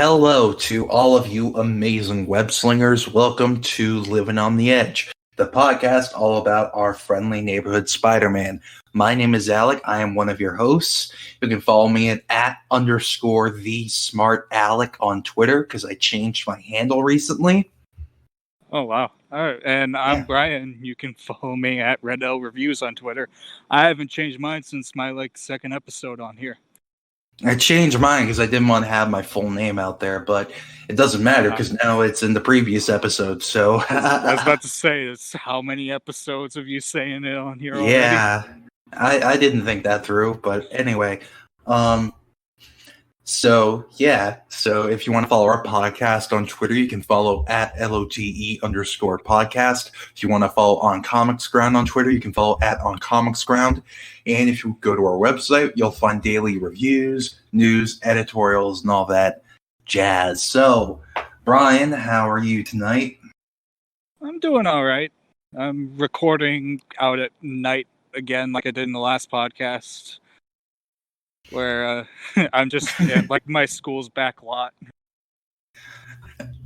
Hello to all of you amazing web slingers. Welcome to Livin on the Edge, the podcast all about our friendly neighborhood Spider-Man. My name is Alec. I am one of your hosts. You can follow me at _the smart Alec on Twitter because I changed my handle recently. Oh, wow. All right. And I'm Brian. You can follow me at Red L Reviews on Twitter. I haven't changed mine since my second episode on here. I changed mine because I didn't want to have my full name out there, but it doesn't matter because now it's in the previous episode. So I was about to say, it's how many episodes of you saying it on here already? Yeah, I didn't think that through, but anyway. So if you want to follow our podcast on Twitter, you can follow at LOTE_podcast. If you want to follow On Comics Ground on Twitter, you can follow at On Comics Ground. And if you go to our website, you'll find daily reviews, news, editorials, and all that jazz. So, Brian, how are you tonight? I'm doing all right. I'm recording out at night again like I did in the last podcast, where I'm just like my school's back lot.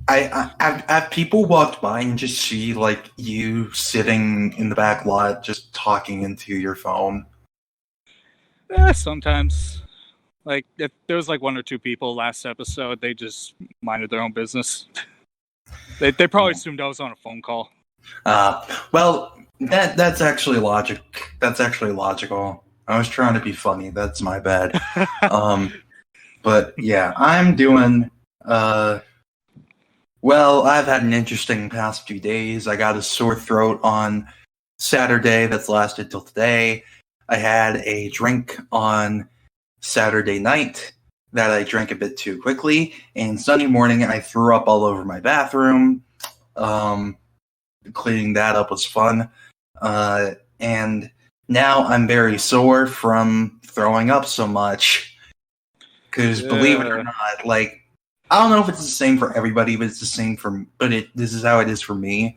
I've people walked by and just see you sitting in the back lot just talking into your phone. Sometimes. If there was one or two people last episode, they just minded their own business. They probably assumed I was on a phone call. Well, that's actually logic. That's actually logical. I was trying to be funny. That's my bad. But yeah, I'm doing. Well, I've had an interesting past few days. I got a sore throat on Saturday that's lasted till today. I had a drink on Saturday night that I drank a bit too quickly, and Sunday morning I threw up all over my bathroom. Cleaning that up was fun. And now I'm very sore from throwing up so much. Because believe it or not, I don't know if it's the same for everybody, but it's the same for. This is how it is for me.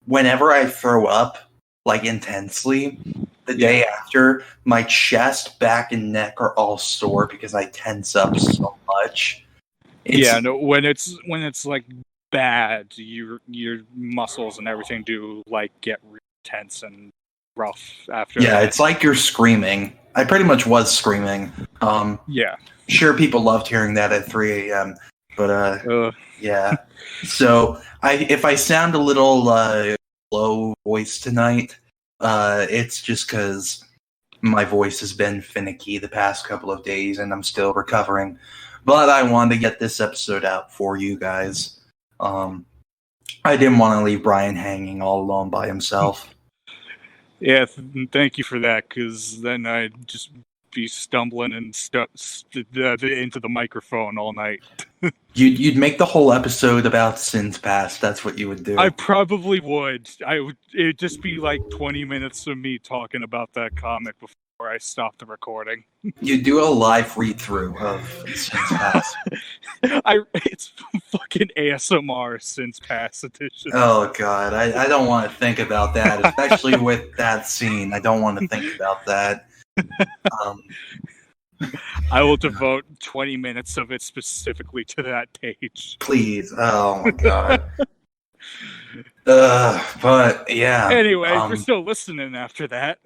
Whenever I throw up, intensely, the day after, my chest, back, and neck are all sore because I tense up so much. When it's bad, your muscles and everything do get really tense and rough after. Yeah, it's like you're screaming. I pretty much was screaming. Sure, people loved hearing that at 3 a.m. But yeah. So if I sound a little low voice tonight, it's just because my voice has been finicky the past couple of days, and I'm still recovering. But I wanted to get this episode out for you guys. I didn't want to leave Brian hanging all alone by himself. Yeah, thank you for that, because then I'd just be stumbling and into the microphone all night. You'd make the whole episode about Sins Past. That's what you would do. I probably would. It'd just be 20 minutes of me talking about that comic before I stop the recording. You do a live read-through of Sins Past. It's fucking ASMR Sins Past edition. Oh god, I don't want to think about that, especially with that scene. I don't want to think about that. I will devote 20 minutes of it specifically to that page. Please. Oh my god. But yeah. Anyway, if you're still listening after that.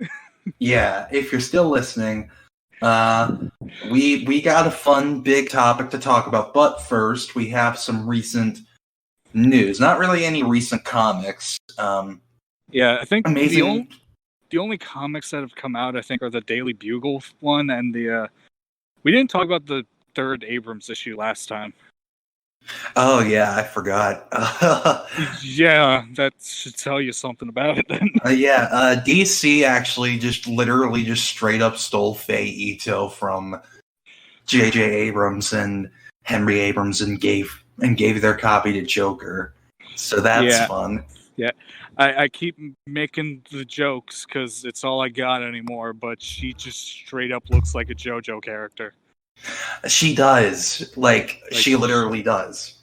Yeah, if you're still listening, we got a fun big topic to talk about, but first we have some recent news. Not really any recent comics. Yeah, I think amazing. The only comics that have come out, I think, are the Daily Bugle one and the. We didn't talk about the third Abrams issue last time. Oh yeah, I forgot. Yeah, that should tell you something about it then. DC actually literally straight up stole Faye Ito from J.J. Abrams and Henry Abrams and gave their copy to Joker. So that's fun. Yeah, I keep making the jokes because it's all I got anymore, but she just straight up looks like a JoJo character. She does. She literally does.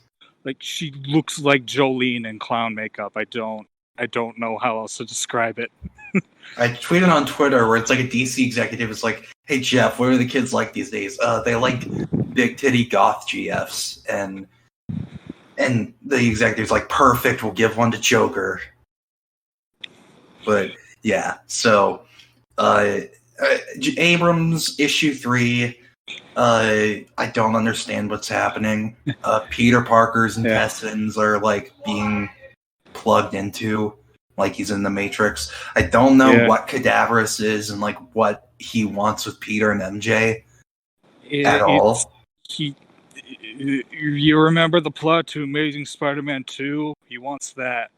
She looks like Jolene in clown makeup. I don't know how else to describe it. I tweeted on Twitter where it's a DC executive is like, hey Jeff, what are the kids like these days? They like big titty goth GFs, and the executive's like, perfect, we'll give one to Joker. But yeah, so Abrams issue 3. I don't understand what's happening. Peter Parker's intestines are like being plugged into, like he's in the Matrix. I don't know what Cadaverous is and like what he wants with Peter and MJ at all. You remember the plot to Amazing Spider-Man 2? He wants that.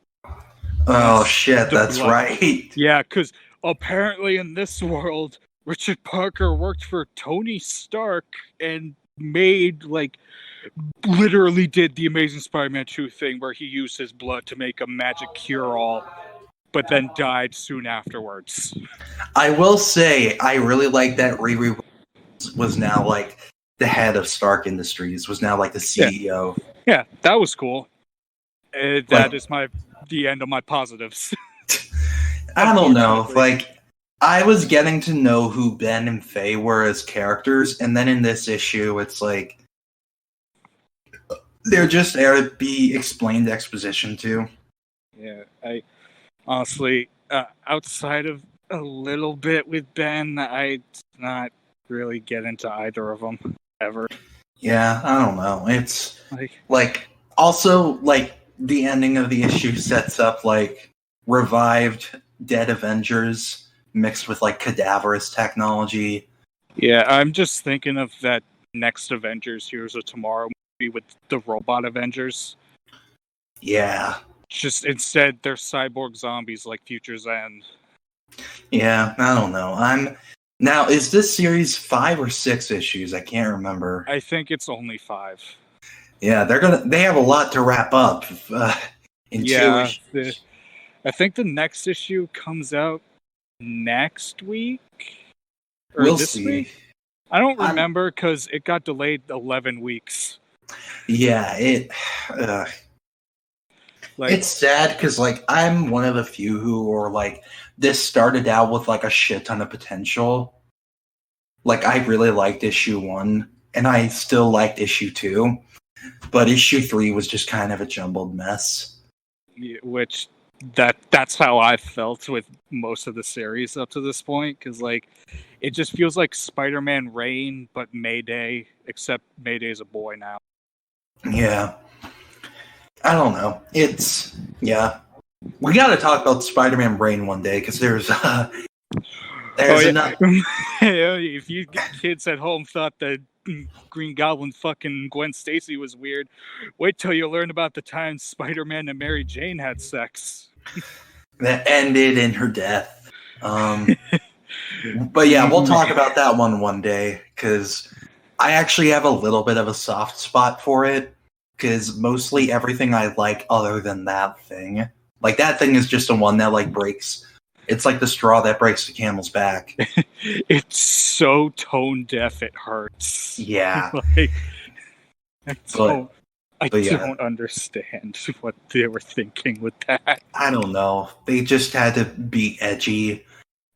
Oh shit, that's right. Yeah, because apparently in this world, Richard Parker worked for Tony Stark and made, like, literally did the Amazing Spider-Man 2 thing where he used his blood to make a magic cure-all, but then died soon afterwards. I will say, I really like that Riri was now, like, the head of Stark Industries, was now, like, the CEO. Yeah, that was cool. That is the end of my positives. I don't know, like, I was getting to know who Ben and Faye were as characters, and then in this issue, it's like they're just there to be explained exposition to. Yeah, I honestly, outside of a little bit with Ben, I not really get into either of them ever. Yeah, I don't know. It's like also like the ending of the issue sets up like revived dead Avengers mixed with like cadaverous technology. Yeah, I'm just thinking of that next Avengers Heroes of Tomorrow movie with the robot Avengers. Yeah. Just instead they're cyborg zombies like Future's End. Yeah, I don't know. Now, is this series 5 or 6 issues? I can't remember. I think it's only 5. Yeah, they have a lot to wrap up in 2 issues. I think the next issue comes out next week or we'll this see. Week. I don't remember because it got delayed 11 weeks. Yeah, it's sad because like I'm one of the few who are like this started out with like a shit ton of potential. Like I really liked issue 1 and I still liked issue 2, but issue 3 was just kind of a jumbled mess. Yeah, which that's how I felt with most of the series up to this point, because like it just feels like Spider-Man Reign but Mayday, except Mayday's a boy now. Yeah, I don't know. We got to talk about Spider-Man Reign one day because there's enough. If you kids at home thought that Green Goblin fucking Gwen Stacy was weird, wait till you learn about the time Spider-Man and Mary Jane had sex. That ended in her death. But yeah, we'll talk about that one day, because I actually have a little bit of a soft spot for it, because mostly everything I like other than that thing. Like, that thing is just a one that, like, breaks. It's like the straw that breaks the camel's back. It's so tone deaf, it hurts. Yeah. I don't understand what they were thinking with that. I don't know. They just had to be edgy.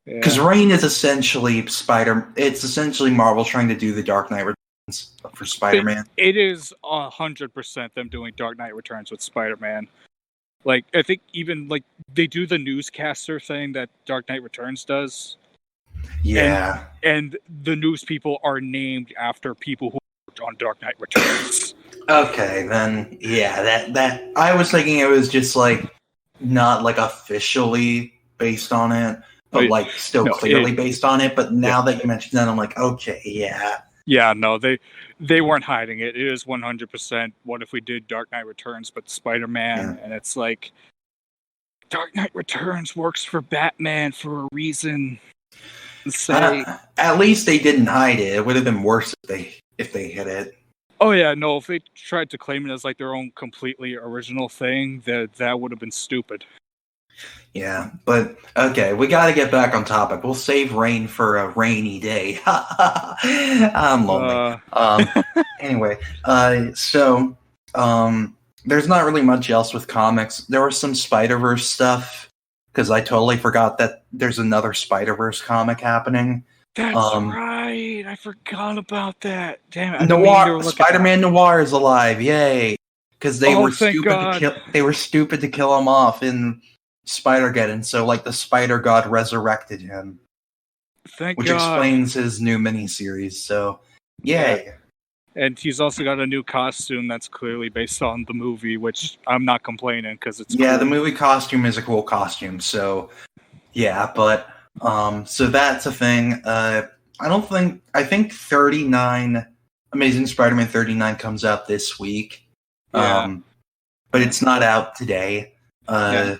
Because Reign is essentially it's essentially Marvel trying to do the Dark Knight Returns for Spider-Man. It is 100% them doing Dark Knight Returns with Spider-Man. Like, I think even, like, they do the newscaster thing that Dark Knight Returns does. Yeah. And the news people are named after people who worked on Dark Knight Returns. Okay, then, yeah, that I was thinking it was just, like, not, like, officially based on it, but, like, still clearly based on it, but now that you mentioned that, I'm like, okay, yeah. Yeah, no, they weren't hiding it. It is 100% what if we did Dark Knight Returns, but Spider-Man, and it's like, Dark Knight Returns works for Batman for a reason. At least they didn't hide it. It would have been worse if they hid it. Oh yeah, no, if they tried to claim it as like their own completely original thing, that would have been stupid. Yeah, but okay, we got to get back on topic. We'll save Reign for a rainy day. I'm lonely. Anyway, so there's not really much else with comics. There was some Spider-Verse stuff, because I totally forgot that there's another Spider-Verse comic happening. That's right. I forgot about that. Damn it! I've been meaning to look at Spider-Man Noir is alive! Yay! Because they were thank stupid God. to kill. They were stupid to kill him off in Spider-Geddon. So like the Spider God resurrected him, Thank which God. explains his new miniseries. So yay! Yeah. And he's also got a new costume that's clearly based on the movie, which I'm not complaining because it's cool. The movie costume is a cool costume. So yeah, but so that's a thing. I think 39 Amazing Spider-Man 39 comes out this week. Yeah. But it's not out today. So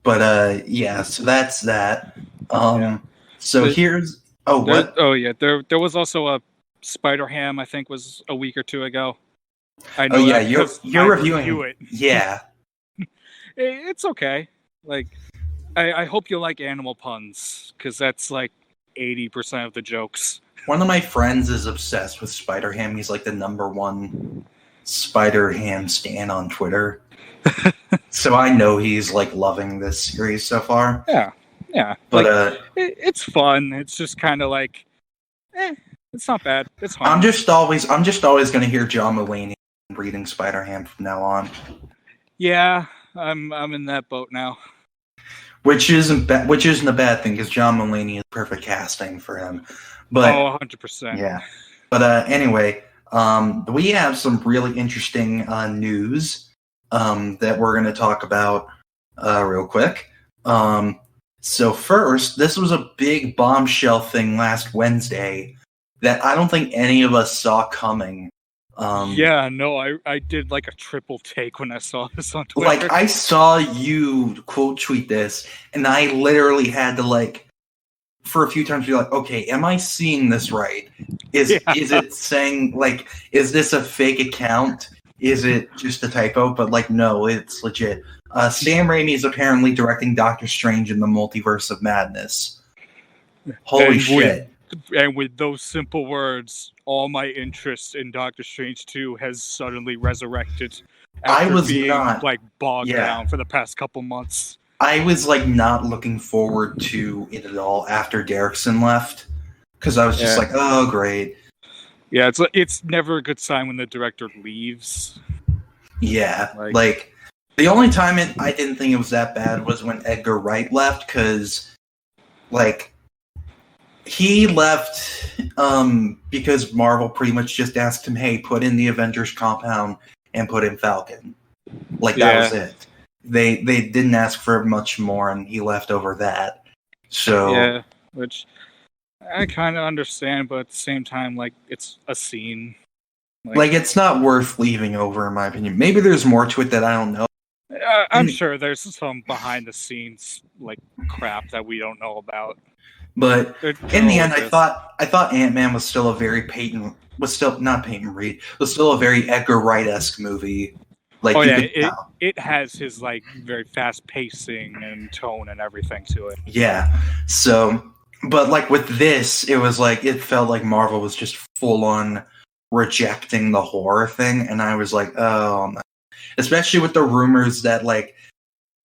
that's that. So here's what? There was also a Spider-Ham, I think was a week or two ago. I know you're reviewing it. Yeah. It's okay. Like I hope you like animal puns, because that's like 80% of the jokes. One of my friends is obsessed with Spider-Ham. He's like the #1 Spider-Ham stan on Twitter. So I know he's like loving this series so far. Yeah. But it's fun. It's just kind of like, it's not bad. It's fun. I'm just always going to hear John Mulaney reading Spider-Ham from now on. Yeah, I'm in that boat now. Which isn't a bad thing, because John Mulaney is perfect casting for him. But 100%. Yeah. But anyway, we have some really interesting news that we're going to talk about real quick. So first, this was a big bombshell thing last Wednesday that I don't think any of us saw coming. I did like a triple take when I saw this on Twitter. Like, I saw you quote tweet this, and I literally had to, like, for a few times be like, okay, am I seeing this right? Is it saying, like, is this a fake account? Is it just a typo? But, like, no, it's legit. Sam Raimi is apparently directing Doctor Strange in the Multiverse of Madness. Holy shit. And with those simple words, all my interest in Doctor Strange 2 has suddenly resurrected after being bogged down for the past couple months. I was like not looking forward to it at all after Derrickson left, because I was just like, oh great. Yeah, it's never a good sign when the director leaves. Yeah, like the only time I didn't think it was that bad was when Edgar Wright left, because like he left because Marvel pretty much just asked him, hey, put in the Avengers compound and put in Falcon. Like, that was it. They didn't ask for much more, and he left over that. So yeah, which I kind of understand, but at the same time, like, it's a scene. Like, it's not worth leaving over, in my opinion. Maybe there's more to it that I don't know. I'm sure there's some behind-the-scenes like crap that we don't know about. But in the end, I thought Ant-Man was still a very was still a very Edgar Wright-esque movie. Like, it has his like very fast pacing and tone and everything to it. Yeah. So, but like with this, it was like it felt like Marvel was just full on rejecting the horror thing, and I was like, oh no. Especially with the rumors that like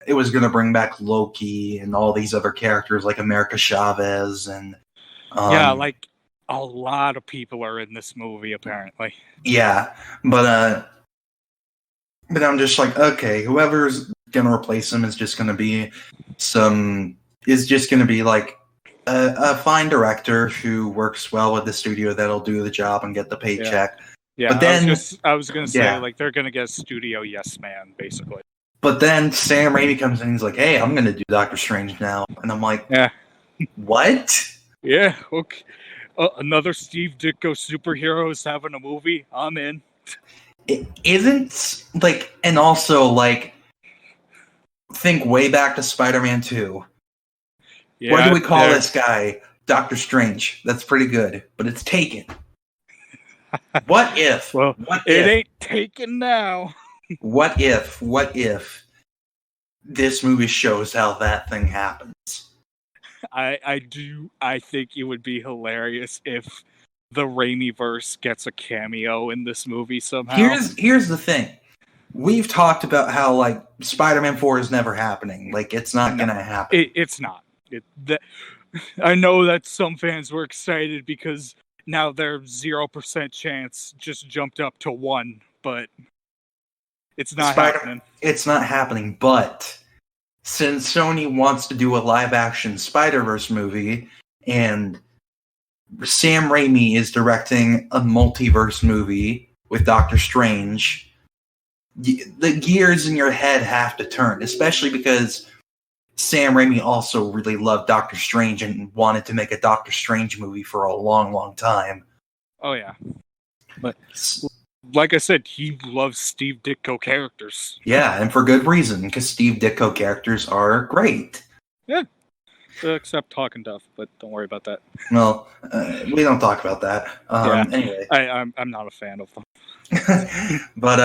it was going to bring back Loki and all these other characters like America Chavez and like a lot of people are in this movie apparently. Yeah, but I'm just like, okay, whoever's going to replace him is just going to be like a fine director who works well with the studio that'll do the job and get the paycheck. Yeah, but then I was going to say like they're going to get a studio yes man basically. But then Sam Raimi comes in and he's like, hey, I'm going to do Doctor Strange now. And I'm like, what? Yeah, okay. Another Steve Ditko superhero is having a movie. I'm in. It isn't, like, and also, like, think way back to Spider-Man 2. Yeah, what do we call this guy? Doctor Strange. That's pretty good, but it's taken. What if? Well, it ain't taken now. What if this movie shows how that thing happens? I think it would be hilarious if the Raimi-verse gets a cameo in this movie somehow. Here's the thing. We've talked about how like Spider-Man 4 is never happening. Like it's not gonna happen. It's not. I know that some fans were excited because now their 0% chance just jumped up to 1, but it's not happening. It's not happening, but since Sony wants to do a live-action Spider-Verse movie, and Sam Raimi is directing a multiverse movie with Doctor Strange, the gears in your head have to turn, especially because Sam Raimi also really loved Doctor Strange and wanted to make a Doctor Strange movie for a long, long time. Oh, yeah. But like I said, he loves Steve Ditko characters. Yeah, and for good reason, because Steve Ditko characters are great. Yeah. Except Talking Duff, but don't worry about that. Well, we don't talk about that. Anyway. I'm not a fan of them. But,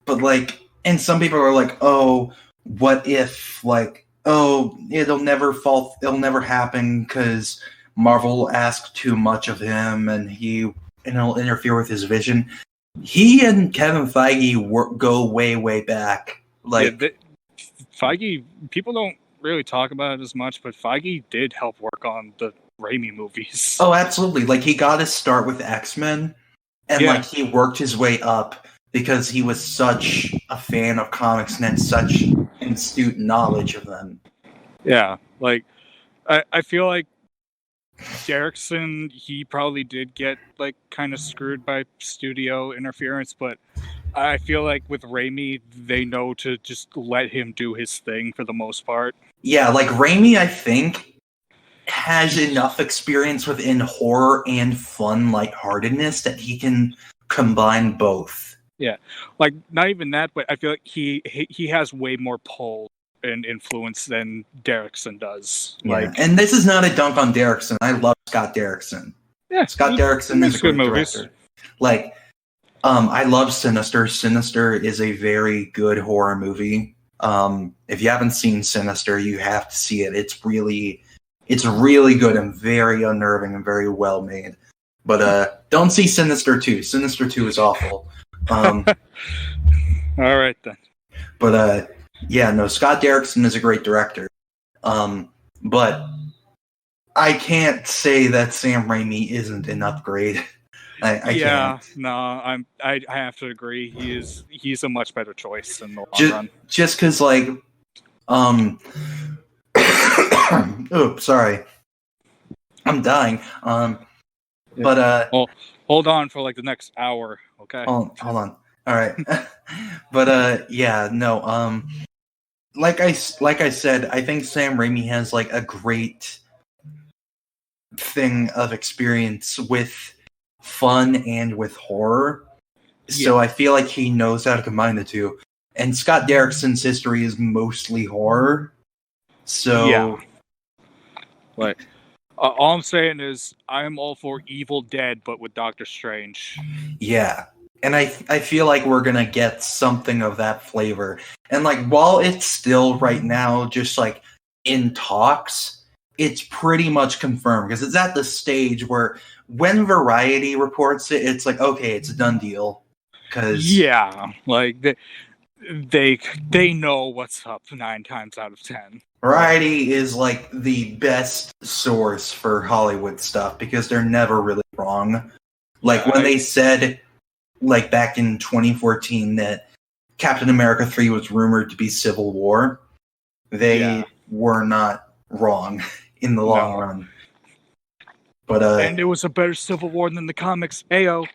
but, like, and some people are like, oh, what if, like, oh, it'll never happen because Marvel asked too much of him and he'll interfere with his vision. He and Kevin Feige go way, way back. Like, Feige, people don't really talk about it as much, but Feige did help work on the Raimi movies. Oh, absolutely. Like, he got his start with X-Men, and like he worked his way up because he was such a fan of comics and had such astute knowledge of them. Yeah, like I feel like Derrickson, he probably did get like kind of screwed by studio interference, but I feel like with Raimi, they know to just let him do his thing for the most part. Yeah, like Raimi, I think, has enough experience within horror and fun lightheartedness that he can combine both. Yeah, like not even that, but I feel like he has way more pull and influence than Derrickson does. Yeah. Like, and this is not a dunk on Derrickson. I love Scott Derrickson. Yeah, Scott Derrickson is a great movies. director. Like, I love Sinister. Sinister is a very good horror movie. If you haven't seen Sinister, you have to see it. It's really good and very unnerving and very well made. But don't see Sinister 2. Sinister 2 is awful. All right then. But Scott Derrickson is a great director. But I can't say that Sam Raimi isn't an upgrade. I can't. No, I have to agree. He's a much better choice in the long run. Just because, like, oops, sorry, I'm dying. But well, hold on for like the next hour, okay? Hold on. All right, but like I said, I think Sam Raimi has like a great thing of experience with fun and with horror. So I feel like he knows how to combine the two. And Scott Derrickson's history is mostly horror. So Like, all I'm saying is I'm all for Evil Dead, but with Doctor Strange. Yeah. And I feel like we're going to get something of that flavor. And like, while it's still right now just like in talks, it's pretty much confirmed because it's at the stage where when Variety reports it, it's like, okay, it's a done deal. Like they know what's up 9 times out of 10. Variety is like the best source for Hollywood stuff because they're never really wrong. Like when they said, like back in 2014, that Captain America 3 was rumored to be Civil War, they were not wrong in the long run. But and it was a better Civil War than the comics. Ayo.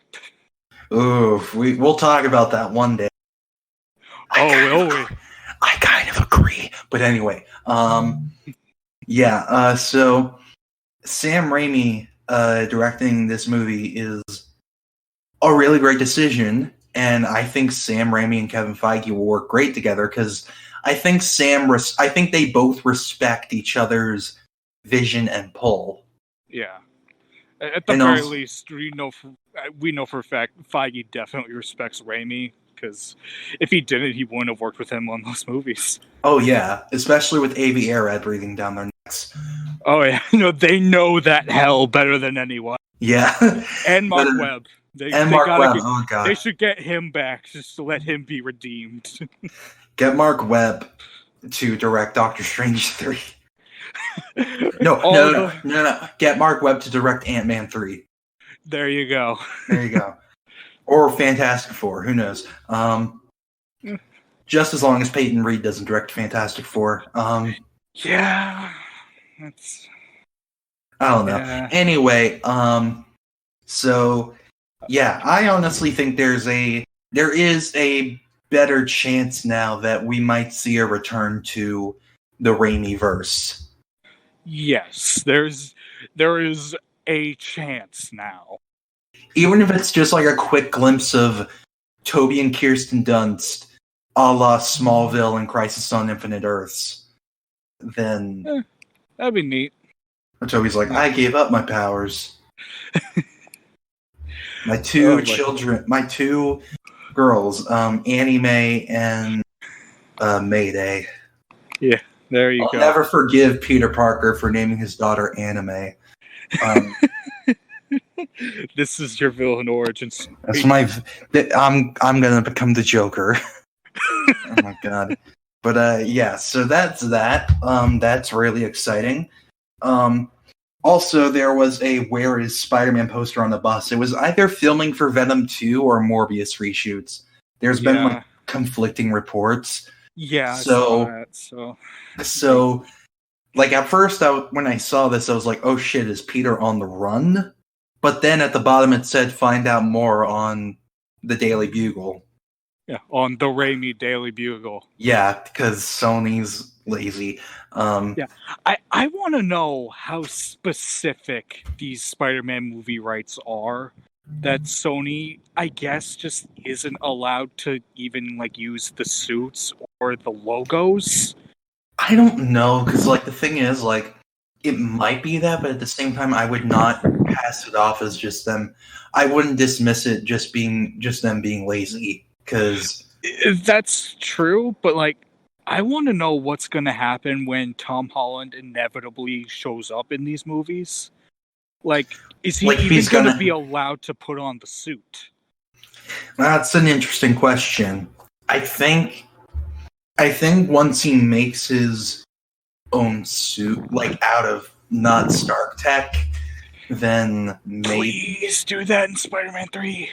Oof, we'll talk about that one day. I kind of agree. But anyway, so Sam Raimi directing this movie is a really great decision, and I think Sam Raimi and Kevin Feige will work great together because I think they both respect each other's vision and pull. Yeah. At the very least, we know for a fact Feige definitely respects Raimi, because if he didn't, he wouldn't have worked with him on those movies. Oh yeah, especially with A.V. Arad breathing down their necks. Oh yeah, they know that hell better than anyone. Yeah, and Mark Webb. Mark Webb. Oh god, they should get him back just to let him be redeemed. Get Mark Webb to direct Doctor Strange 3. No. Get Mark Webb to direct Ant-Man 3. There you go. There you go. Or Fantastic Four. Who knows? Just as long as Peyton Reed doesn't direct Fantastic Four. Yeah. That's... I don't know. Yeah. Anyway, so yeah, I honestly think there is a better chance now that we might see a return to the Raimi-verse. Yes, there is a chance now. Even if it's just like a quick glimpse of Toby and Kirsten Dunst, a la Smallville and Crisis on Infinite Earths, then that'd be neat. Toby's like, I gave up my powers. My two girls, Annie Mae and Mayday. Yeah, there you go. I'll never forgive Peter Parker for naming his daughter Anime. This is your villain origin story. I'm gonna become the Joker. Oh my god. But yeah, so that's that. That's really exciting. Also, there was a Where is Spider-Man poster on the bus. It was either filming for Venom 2 or Morbius reshoots. There's been like conflicting reports. Yeah, so I saw that, so like at first when I saw this, I was like, oh shit, is Peter on the run? But then at the bottom it said find out more on the Daily Bugle. Yeah, on the Raimi Daily Bugle. Yeah, because Sony's lazy. Yeah, I want to know how specific these Spider-Man movie rights are that Sony, I guess, just isn't allowed to even like use the suits or the logos. I don't know, because like the thing is, like, it might be that, but at the same time, I would not pass it off as just them. I wouldn't dismiss it just them being lazy, because that's true. But like, I want to know what's going to happen when Tom Holland inevitably shows up in these movies. Like, is he even going to be allowed to put on the suit? That's an interesting question. I think once he makes his own suit, like out of not Stark tech, then maybe... Please do that in Spider-Man 3.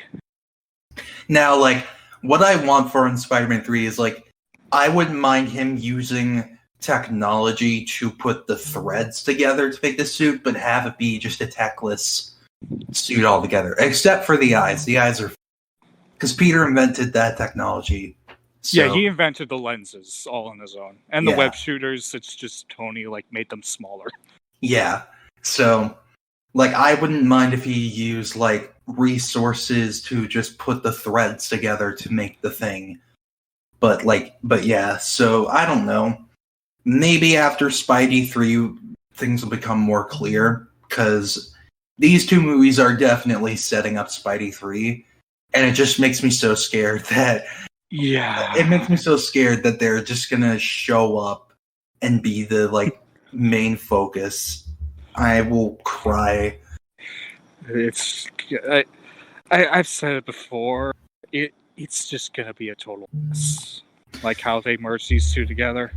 Now, like, what I want for in Spider-Man 3 is, like, I wouldn't mind him using technology to put the threads together to make the suit, but have it be just a techless suit altogether. Except for the eyes. The eyes are... Because Peter invented that technology. So, yeah, he invented the lenses all on his own. And the web shooters, it's just Tony, like, made them smaller. Yeah. So, like, I wouldn't mind if he used, like, resources to just put the threads together to make the thing. But yeah, so I don't know. Maybe after Spidey 3, things will become more clear, because these two movies are definitely setting up Spidey 3, and it just makes me so scared that... Yeah. It makes me so scared that they're just gonna show up and be the, like, main focus. I will cry. I've said it before. It's just gonna be a total mess. Like how they merge these two together.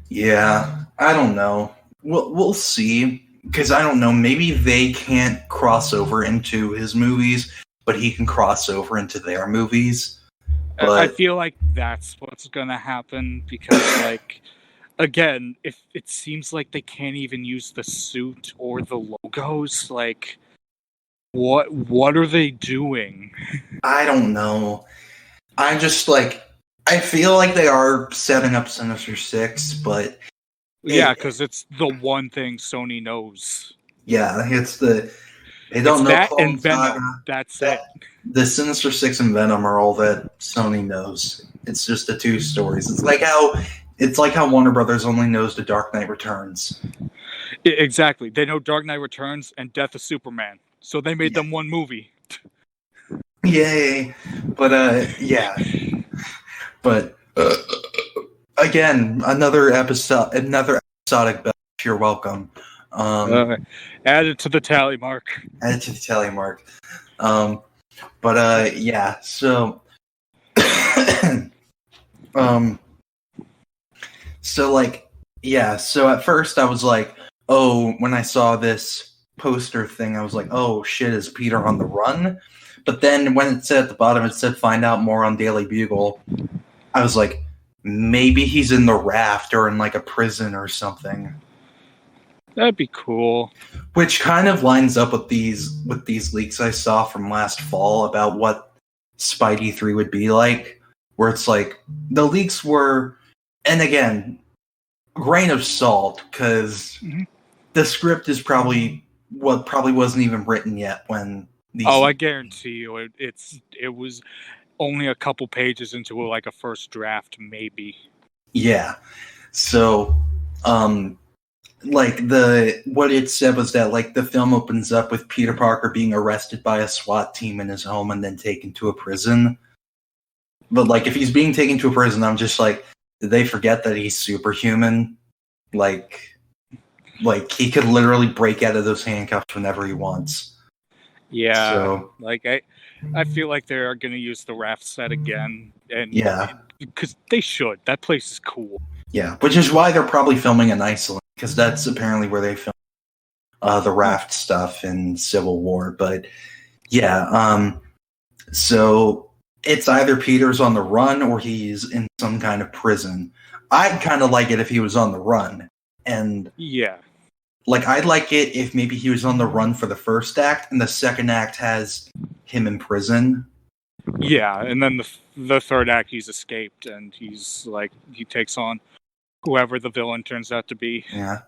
Yeah, I don't know. We'll see. Because I don't know, maybe they can't cross over into his movies, but he can cross over into their movies. But I feel like that's what's gonna happen because, like, again, if it seems like they can't even use the suit or the logos, like, what are they doing? I don't know. I'm just like, I feel like they are setting up Sinister Six, but yeah, because it's the one thing Sony knows. Yeah, they don't know that and Venom. That's it. The Sinister Six and Venom are all that Sony knows. It's just the two stories. It's like how Warner Brothers only knows The Dark Knight Returns. Exactly. They know Dark Knight Returns and Death of Superman. So they made them one movie. Yay. But yeah. But again, another episodic bell. You're welcome. Add it to the tally mark. Add it to the tally mark. But yeah, so so like, yeah, so at first I was like, oh, when I saw this poster thing, I was like, oh shit, is Peter on the run? But then when it said at the bottom, it said find out more on Daily Bugle. I was like, maybe he's in the raft or in like a prison or something. That'd be cool. Which kind of lines up with these leaks I saw from last fall about what Spidey 3 would be like, where it's like the leaks were, and again, grain of salt, because the script is probably wasn't even written yet when these. Oh, I guarantee you, it was only a couple pages into like a first draft, maybe. Yeah, so like what it said was that like the film opens up with Peter Parker being arrested by a SWAT team in his home and then taken to a prison. But like if he's being taken to a prison, I'm just like, did they forget that he's superhuman? Like he could literally break out of those handcuffs whenever he wants. Yeah. So, like I feel like they're going to use the raft set again, and because they should. That place is cool. Yeah, which is why they're probably filming in Iceland, because that's apparently where they film the raft stuff in Civil War. But yeah, so it's either Peter's on the run or he's in some kind of prison. I'd kind of like it if he was on the run, and yeah, like I'd like it if maybe he was on the run for the first act, and the second act has him in prison. Yeah, and then the third act he's escaped, and he's like he takes on whoever the villain turns out to be. Yeah.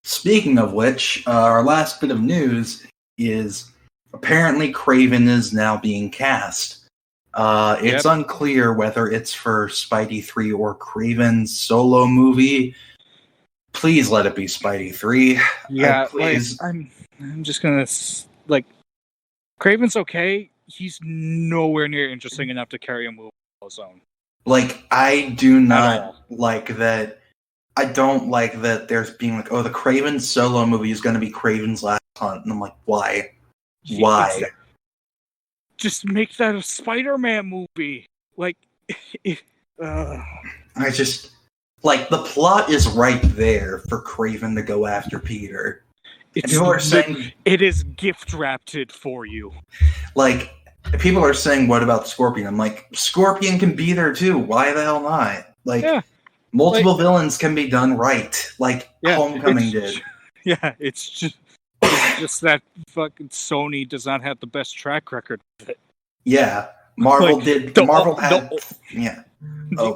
Speaking of which, our last bit of news is apparently Kraven is now being cast. It's unclear whether it's for Spidey 3 or Kraven's solo movie. Please let it be Spidey 3. Yeah, please. Like, I'm just gonna like Kraven's okay. He's nowhere near interesting enough to carry a movie on his own. Like, I do not like that. I don't like that there's being like, oh, the Kraven solo movie is going to be Kraven's Last Hunt. And I'm like, why? Why? Just make that a Spider-Man movie. Like, I just, like, the plot is right there for Kraven to go after Peter. People are saying it is gift-wrapped for you. Like, people are saying, what about Scorpion? I'm like, Scorpion can be there too. Why the hell not? Like, multiple villains can be done right, like Homecoming did. Yeah, it's just that fucking Sony does not have the best track record of it. Yeah, Marvel did. The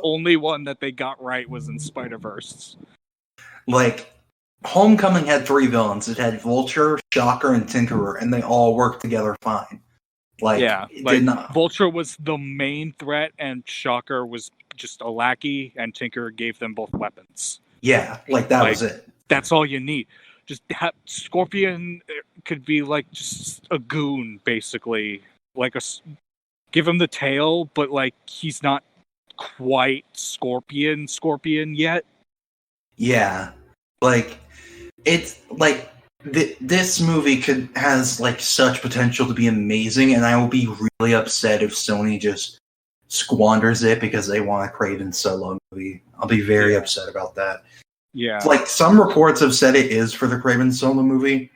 only one that they got right was in Spider-Verse. Like, Homecoming had 3 villains. It had Vulture, Shocker, and Tinkerer, and they all worked together fine. Like, Vulture was the main threat, and Shocker was just a lackey, and Tinker gave them both weapons. Yeah, like that was it. That's all you need. Just Scorpion could be like just a goon, basically. Like give him the tail, but like he's not quite Scorpion yet. Yeah, like it's like this movie has like such potential to be amazing, and I will be really upset if Sony just squanders it because they want a Kraven solo movie. I'll be very upset about that. Yeah. Like, some reports have said it is for the Kraven solo movie,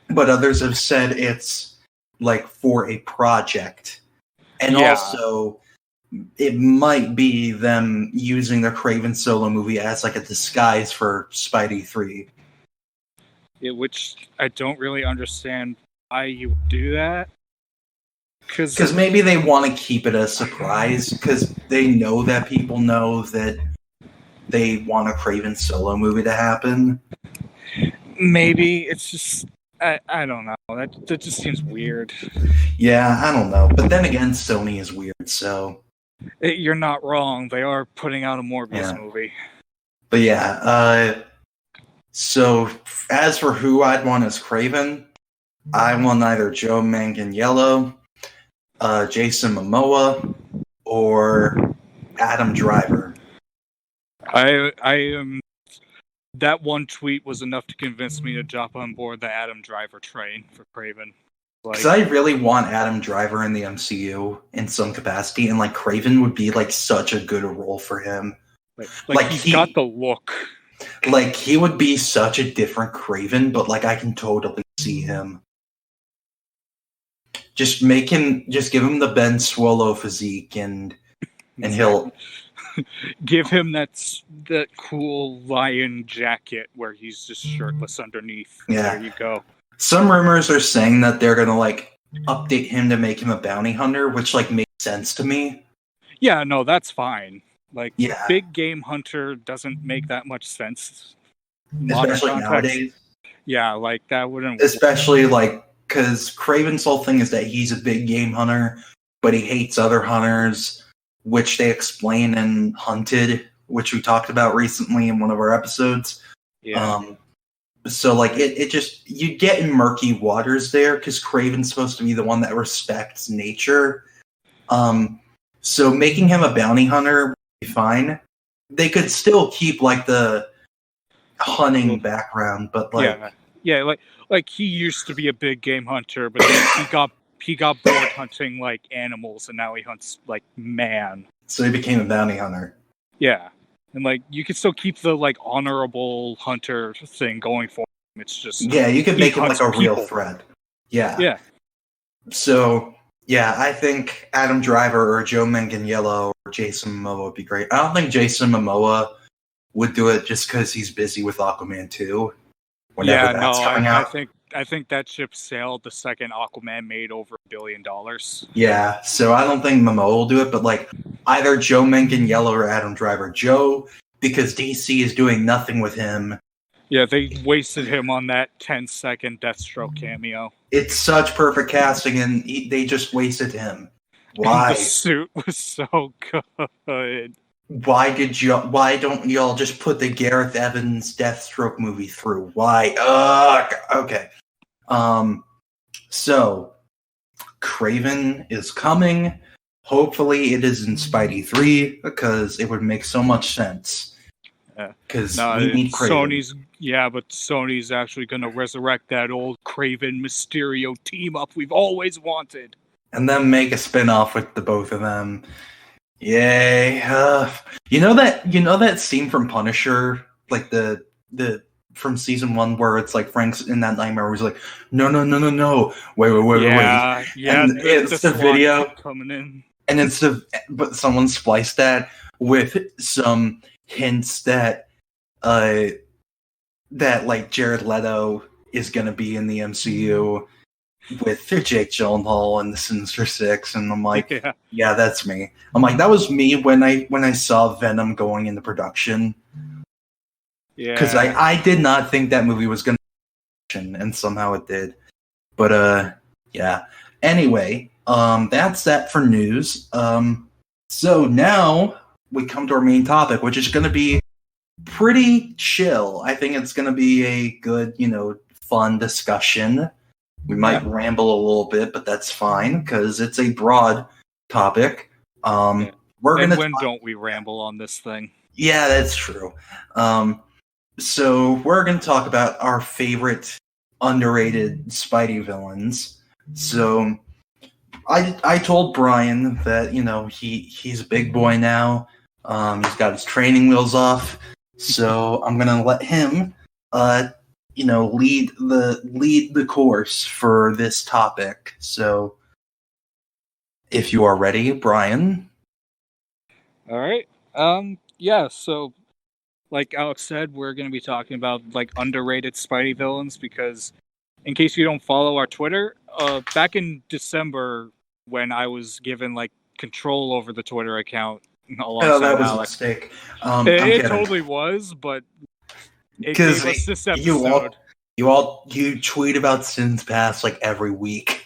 but others have said it's like for a project. And also it might be them using the Kraven solo movie as like a disguise for Spidey 3. Which I don't really understand why you would do that. Because maybe they want to keep it a surprise, because they know that people know that they want a Kraven solo movie to happen. Maybe it's just I don't know. That just seems weird. Yeah, I don't know. But then again, Sony is weird, so you're not wrong. They are putting out a Morbius movie. But yeah, so as for who I'd want as Kraven, I want either Joe Manganiello, Jason Momoa, or Adam Driver. I am. That one tweet was enough to convince me to jump on board the Adam Driver train for Kraven. Because I really want Adam Driver in the MCU in some capacity, and like Kraven would be like such a good role for him. Like he's got the look. Like, he would be such a different Craven, but, like, I can totally see him. Just give him the Ben Swallow physique, and he'll... Give him that cool lion jacket where he's just shirtless underneath. Yeah. There you go. Some rumors are saying that they're gonna, like, update him to make him a bounty hunter, which, like, makes sense to me. Yeah, no, that's fine. Like, Yeah. big game hunter doesn't make that much sense. Especially nowadays. Yeah, like, that wouldn't... Especially, like, because Craven's whole thing is that he's a big game hunter, but he hates other hunters, which they explain in Hunted, which we talked about recently in one of our episodes. Yeah. So, like, it just... You get in murky waters there, because Craven's supposed to be the one that respects nature. So making him a bounty hunter would be fine. They could still keep, like, the hunting background, but, like... Yeah, like he used to be a big game hunter, but then he got bored hunting, like, animals, and now he hunts, like, man. So he became a bounty hunter. Yeah. And, like, you could still keep the, like, honorable hunter thing going for him. It's just... Yeah, you could make him, like, a real threat. Yeah. Yeah. So... Yeah, I think Adam Driver or Joe Manganiello or Jason Momoa would be great. I don't think Jason Momoa would do it just because he's busy with Aquaman 2. I think that ship sailed the second Aquaman made over $1 billion. Yeah, so I don't think Momoa will do it, but, like, either Joe Manganiello or Adam Driver. Joe, because DC is doing nothing with him. Yeah, they wasted him on that 10-second Deathstroke cameo. It's such perfect casting, and they just wasted him. Why? The suit was so good. Why don't y'all just put the Gareth Evans Deathstroke movie through? Why? Okay. So Craven is coming. Hopefully it is in Spidey 3, because it would make so much sense. Because we need Craven. But Sony's actually going to resurrect that old Craven Mysterio team up we've always wanted, and then make a spin-off with the both of them. Yay! You know that scene from Punisher, like the from season 1, where it's like Frank's in that nightmare where he's like, no, wait. Yeah, and it's the video coming in, and but someone spliced that with some hints that like Jared Leto is gonna be in the MCU with Jake Gyllenhaal and the Sinister Six, and I'm like, yeah, that's me. I'm like, that was me when I saw Venom going into production. Yeah, because I did not think that movie was gonna and somehow it did. But yeah. Anyway, that's that for news. So now we come to our main topic, which is going to be pretty chill. I think it's going to be a good, fun discussion. We might ramble a little bit, but that's fine because it's a broad topic. When don't we ramble on this thing? Yeah, that's true. So we're going to talk about our favorite underrated Spidey villains. So I told Brian that, he's a big boy now. He's got his training wheels off. So I'm going to let him, lead the course for this topic. So if you are ready, Brian. All right. Yeah, so like Alex said, we're going to be talking about like underrated Spidey villains because in case you don't follow our Twitter, back in December when I was given like control over the Twitter account alongside that was Alex, a mistake. It totally was, but it gave us this episode. You tweet about Sins Past like every week.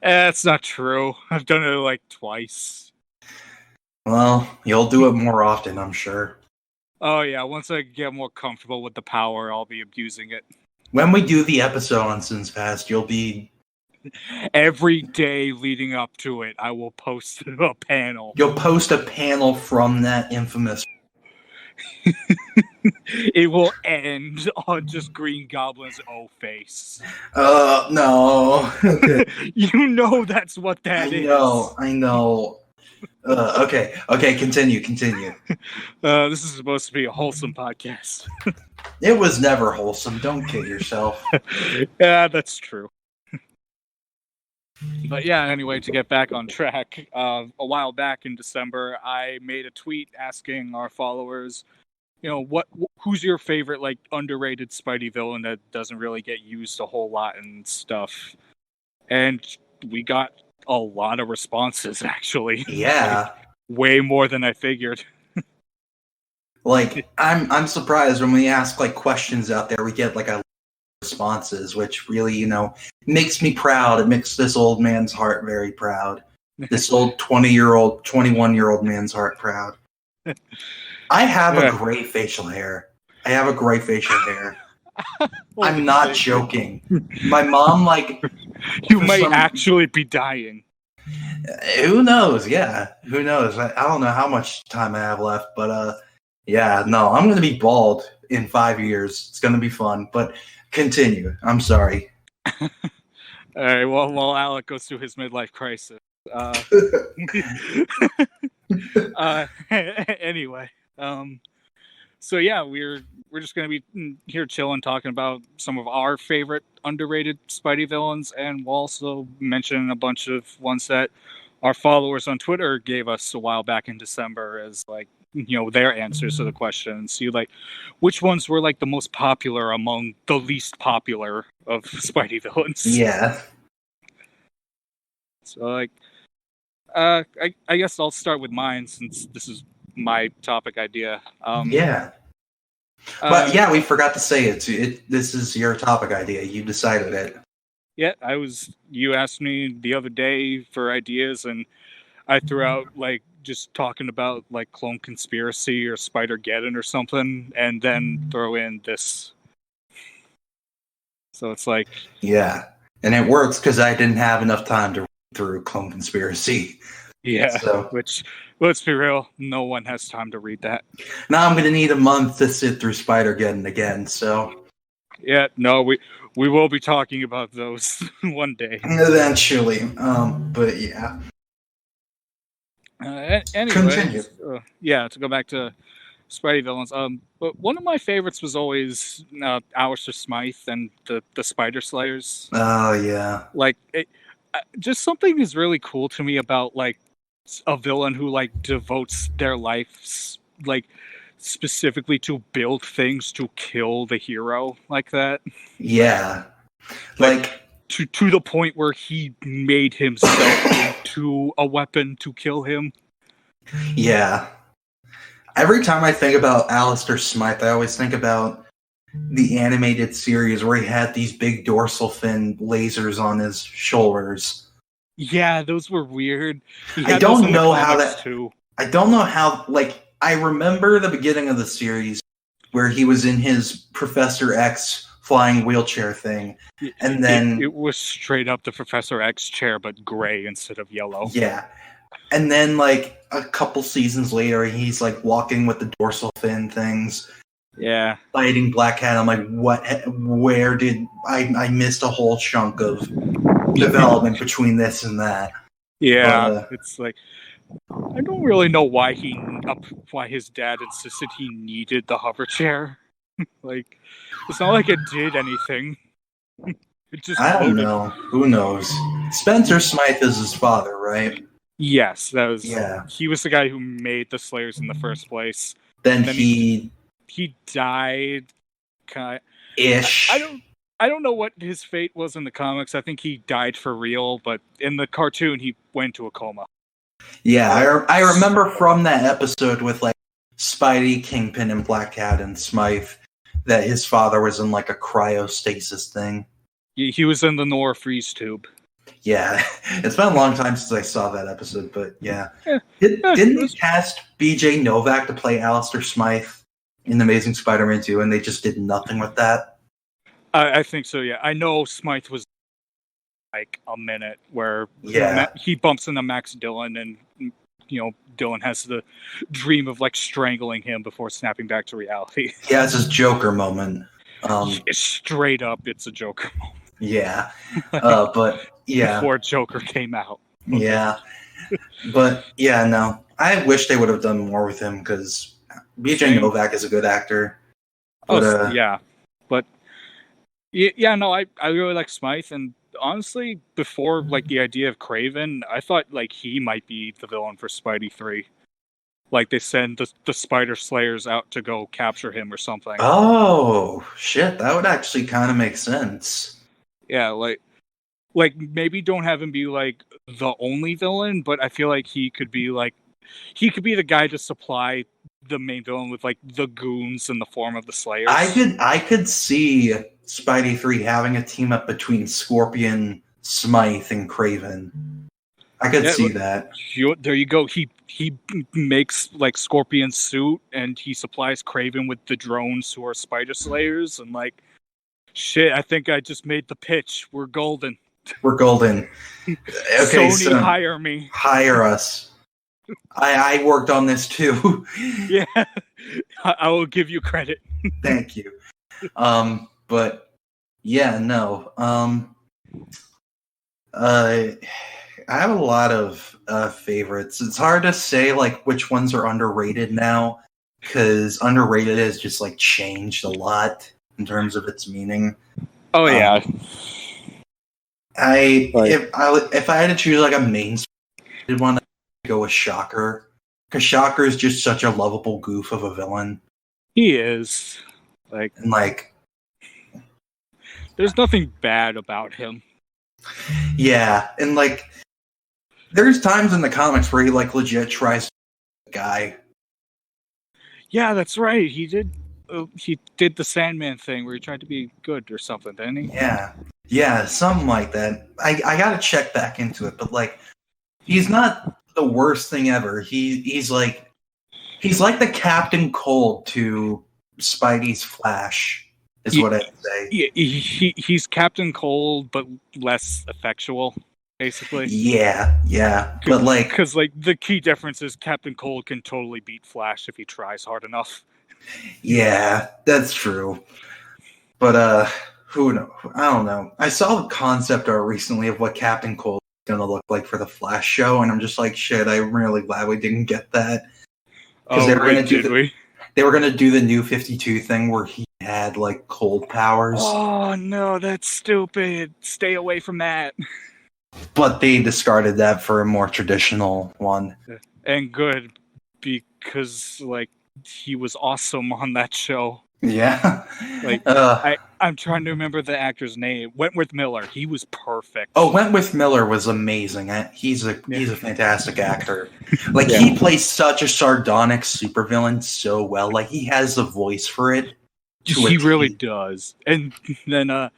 That's not true. I've done it like twice. Well, you'll do it more often, I'm sure. Oh yeah, once I get more comfortable with the power, I'll be abusing it. When we do the episode on Sins Past, you'll be... Every day leading up to it, I will post a panel. You'll post a panel from that infamous... It will end on just Green Goblin's O face. No. Okay. You know that's what that is. I know. Okay, continue. This is supposed to be a wholesome podcast. It was never wholesome. Don't kid yourself. Yeah, that's true. But yeah, anyway, to get back on track, a while back in December, I made a tweet asking our followers, who's your favorite like underrated Spidey villain that doesn't really get used a whole lot and stuff, and we got a lot of responses actually. Yeah. Like, way more than I figured. Like I'm surprised when we ask like questions out there, we get like a responses, which really, makes me proud. It makes this old man's heart very proud. This old 20-year-old, 21-year-old man's heart proud. I have a great facial hair. I'm not joking. My mom, like... You might actually be dying. Who knows? Yeah. Who knows? I don't know how much time I have left, but yeah, no, I'm going to be bald in 5 years. It's going to be fun, but continue. I'm sorry. All right, well, while Alec goes through his midlife crisis. Anyway, so yeah, we're just gonna be here chilling, talking about some of our favorite underrated Spidey villains, and we'll also mention a bunch of ones that our followers on Twitter gave us a while back in December as like their answers to the question, and see like which ones were like the most popular among the least popular of Spidey villains. Yeah. So like, I guess I'll start with mine since this is my topic idea. Yeah. But yeah, we forgot to say it. This is your topic idea. You decided it. Yeah, you asked me the other day for ideas, and I threw out like just talking about like Clone Conspiracy or Spider-Geddon or something, and then throw in this. So it's like... Yeah, and it works because I didn't have enough time to read through Clone Conspiracy. Yeah, so. Which, let's be real, no one has time to read that. Now I'm going to need a month to sit through Spider-Geddon again, so... Yeah, no, we will be talking about those one day. Eventually, but yeah. Anyway, to go back to Spidey villains. But one of my favorites was always Alistair Smythe and the Spider Slayers. Oh yeah. Like, just something is really cool to me about like a villain who like devotes their lives like specifically to build things to kill the hero like that. Yeah. Like to the point where he made himself into a weapon to kill him. Yeah. Every time I think about Alistair Smythe, I always think about the animated series where he had these big dorsal fin lasers on his shoulders. Yeah, those were weird. I don't know how like I remember the beginning of the series where he was in his Professor X flying wheelchair thing, and then it was straight up the Professor X chair but gray instead of yellow. Yeah. And then like a couple seasons later he's like walking with the dorsal fin things. Yeah. Fighting Black Cat. I'm like, where did I missed a whole chunk of development between this and that. Yeah. It's like I don't really know why his dad insisted he needed the hover chair. Like, it's not like it did anything. It just I don't know. Who knows? Spencer Smythe is his father, right? Yes, that was. Yeah. He was the guy who made the Slayers in the first place. Then he died. Ish. I don't know what his fate was in the comics. I think he died for real, but in the cartoon he went into a coma. Yeah, I remember from that episode with like Spidey, Kingpin, and Black Cat and Smythe that his father was in like a cryostasis thing. He was in the Nora freeze tube. Yeah, it's been a long time since I saw that episode, but yeah. Didn't they cast BJ Novak to play Alistair Smythe in Amazing Spider-Man 2, and they just did nothing with that? I think so, yeah. I know Smythe was like a minute where he bumps into Max Dillon, and Dillon has the dream of like strangling him before snapping back to reality. Yeah, it's his Joker moment. It's straight up, it's a Joker moment. Yeah, but yeah, before Joker came out. Yeah, But yeah, no, I wish they would have done more with him because BJ Novak is a good actor. But yeah, but yeah, no, I really like Smythe, and honestly, before like the idea of Craven, I thought like he might be the villain for Spidey 3. Like they send the Spider Slayers out to go capture him or something. oh shit, that would actually kind of make sense. Yeah, like maybe don't have him be like the only villain, but I feel like he could be the guy to supply the main villain with like the goons in the form of the Slayers. I could see Spidey 3 having a team up between Scorpion, Smythe, and Craven. I could see that. There you go. He makes like Scorpion's suit, and he supplies Craven with the drones who are Spider Slayers, and like shit. I think I just made the pitch. We're golden. We're golden. Okay, Sony, so hire me. Hire us. I worked on this too. Yeah, I will give you credit. Thank you. But yeah, no. I have a lot of favorites. It's hard to say like which ones are underrated now because underrated has just like changed a lot in terms of its meaning. Oh yeah. If I had to choose like a main one, I'd go with Shocker because Shocker is just such a lovable goof of a villain. He is there's nothing bad about him. Yeah, and like there's times in the comics where he like legit tries to be a guy. Yeah, that's right. He did the Sandman thing where he tried to be good or something, didn't he? Yeah, something like that. I gotta check back into it, but like he's not the worst thing ever. He's like the Captain Cold to Spidey's Flash, is what I'd say. He's Captain Cold, but less effectual, basically. Yeah. But like, because like the key difference is Captain Cold can totally beat Flash if he tries hard enough. Yeah, that's true. But who knows? I don't know. I saw the concept art recently of what Captain Cold is gonna look like for the Flash show, and I'm just like, shit. I'm really glad we didn't get that. Because they were gonna do the New 52 thing where he had like cold powers. Oh no, that's stupid. Stay away from that. But they discarded that for a more traditional one. And good, because like he was awesome on that show. Yeah. Like I'm trying to remember the actor's name. Wentworth Miller. He was perfect. Oh, Wentworth Miller was amazing. He's a fantastic actor. Like he plays such a sardonic supervillain so well. Like he has the voice for it. He really does. And then I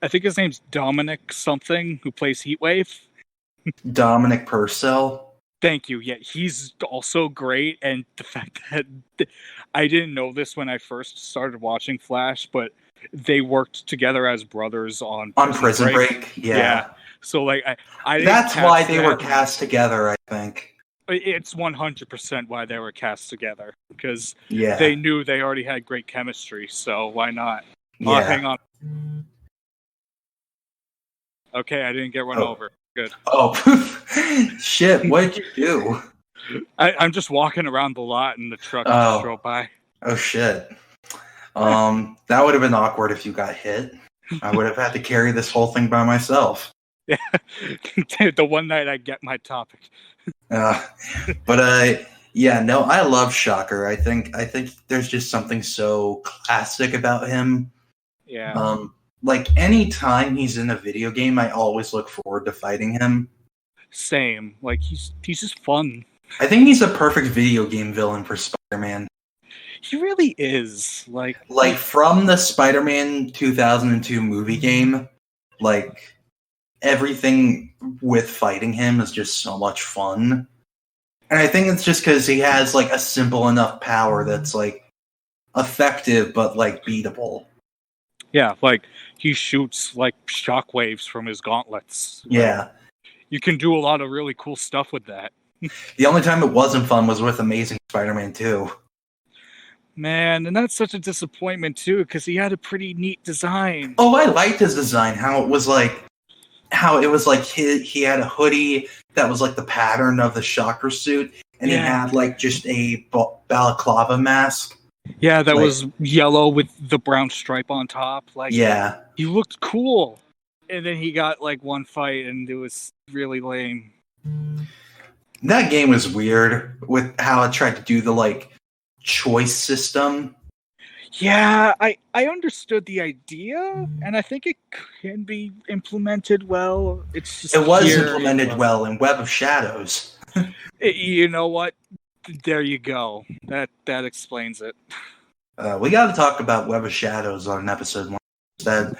think his name's Dominic something, who plays Heatwave. Dominic Purcell. Thank you. Yeah, he's also great. And the fact that I didn't know this when I first started watching Flash, but they worked together as brothers on Prison Break. Yeah. So like I that's why they were cast together, I think. It's 100% why they were cast together, because they knew they already had great chemistry, so why not? Yeah. Hang on. Okay, I didn't get run over. Good. Oh, shit, what did you do? I'm just walking around the lot and the truck just drove by. Oh, shit. That would have been awkward if you got hit. I would have had to carry this whole thing by myself. Yeah, the one night I get my topic. But I love Shocker. I think there's just something so classic about him. Yeah. Like any time he's in a video game, I always look forward to fighting him. Same. Like he's just fun. I think he's a perfect video game villain for Spider-Man. He really is. Like from the Spider-Man 2002 movie game, like everything with fighting him is just so much fun. And I think it's just because he has like a simple enough power that's like effective but like beatable. Yeah, like he shoots like shockwaves from his gauntlets. Yeah. You can do a lot of really cool stuff with that. The only time it wasn't fun was with Amazing Spider-Man 2. Man, and that's such a disappointment too, because he had a pretty neat design. Oh, I liked his design. How it was like how it was like he had a hoodie that was like the pattern of the Shocker suit, and he had like just a balaclava mask. Yeah, that was yellow with the brown stripe on top. Like, yeah, he looked cool. And then he got like one fight, and it was really lame. That game was weird with how it tried to do the like choice system. Yeah, I understood the idea, and I think it can be implemented well. It's just it was implemented well in Web of Shadows. You know what? There you go. That explains it. We got to talk about Web of Shadows on episode 1.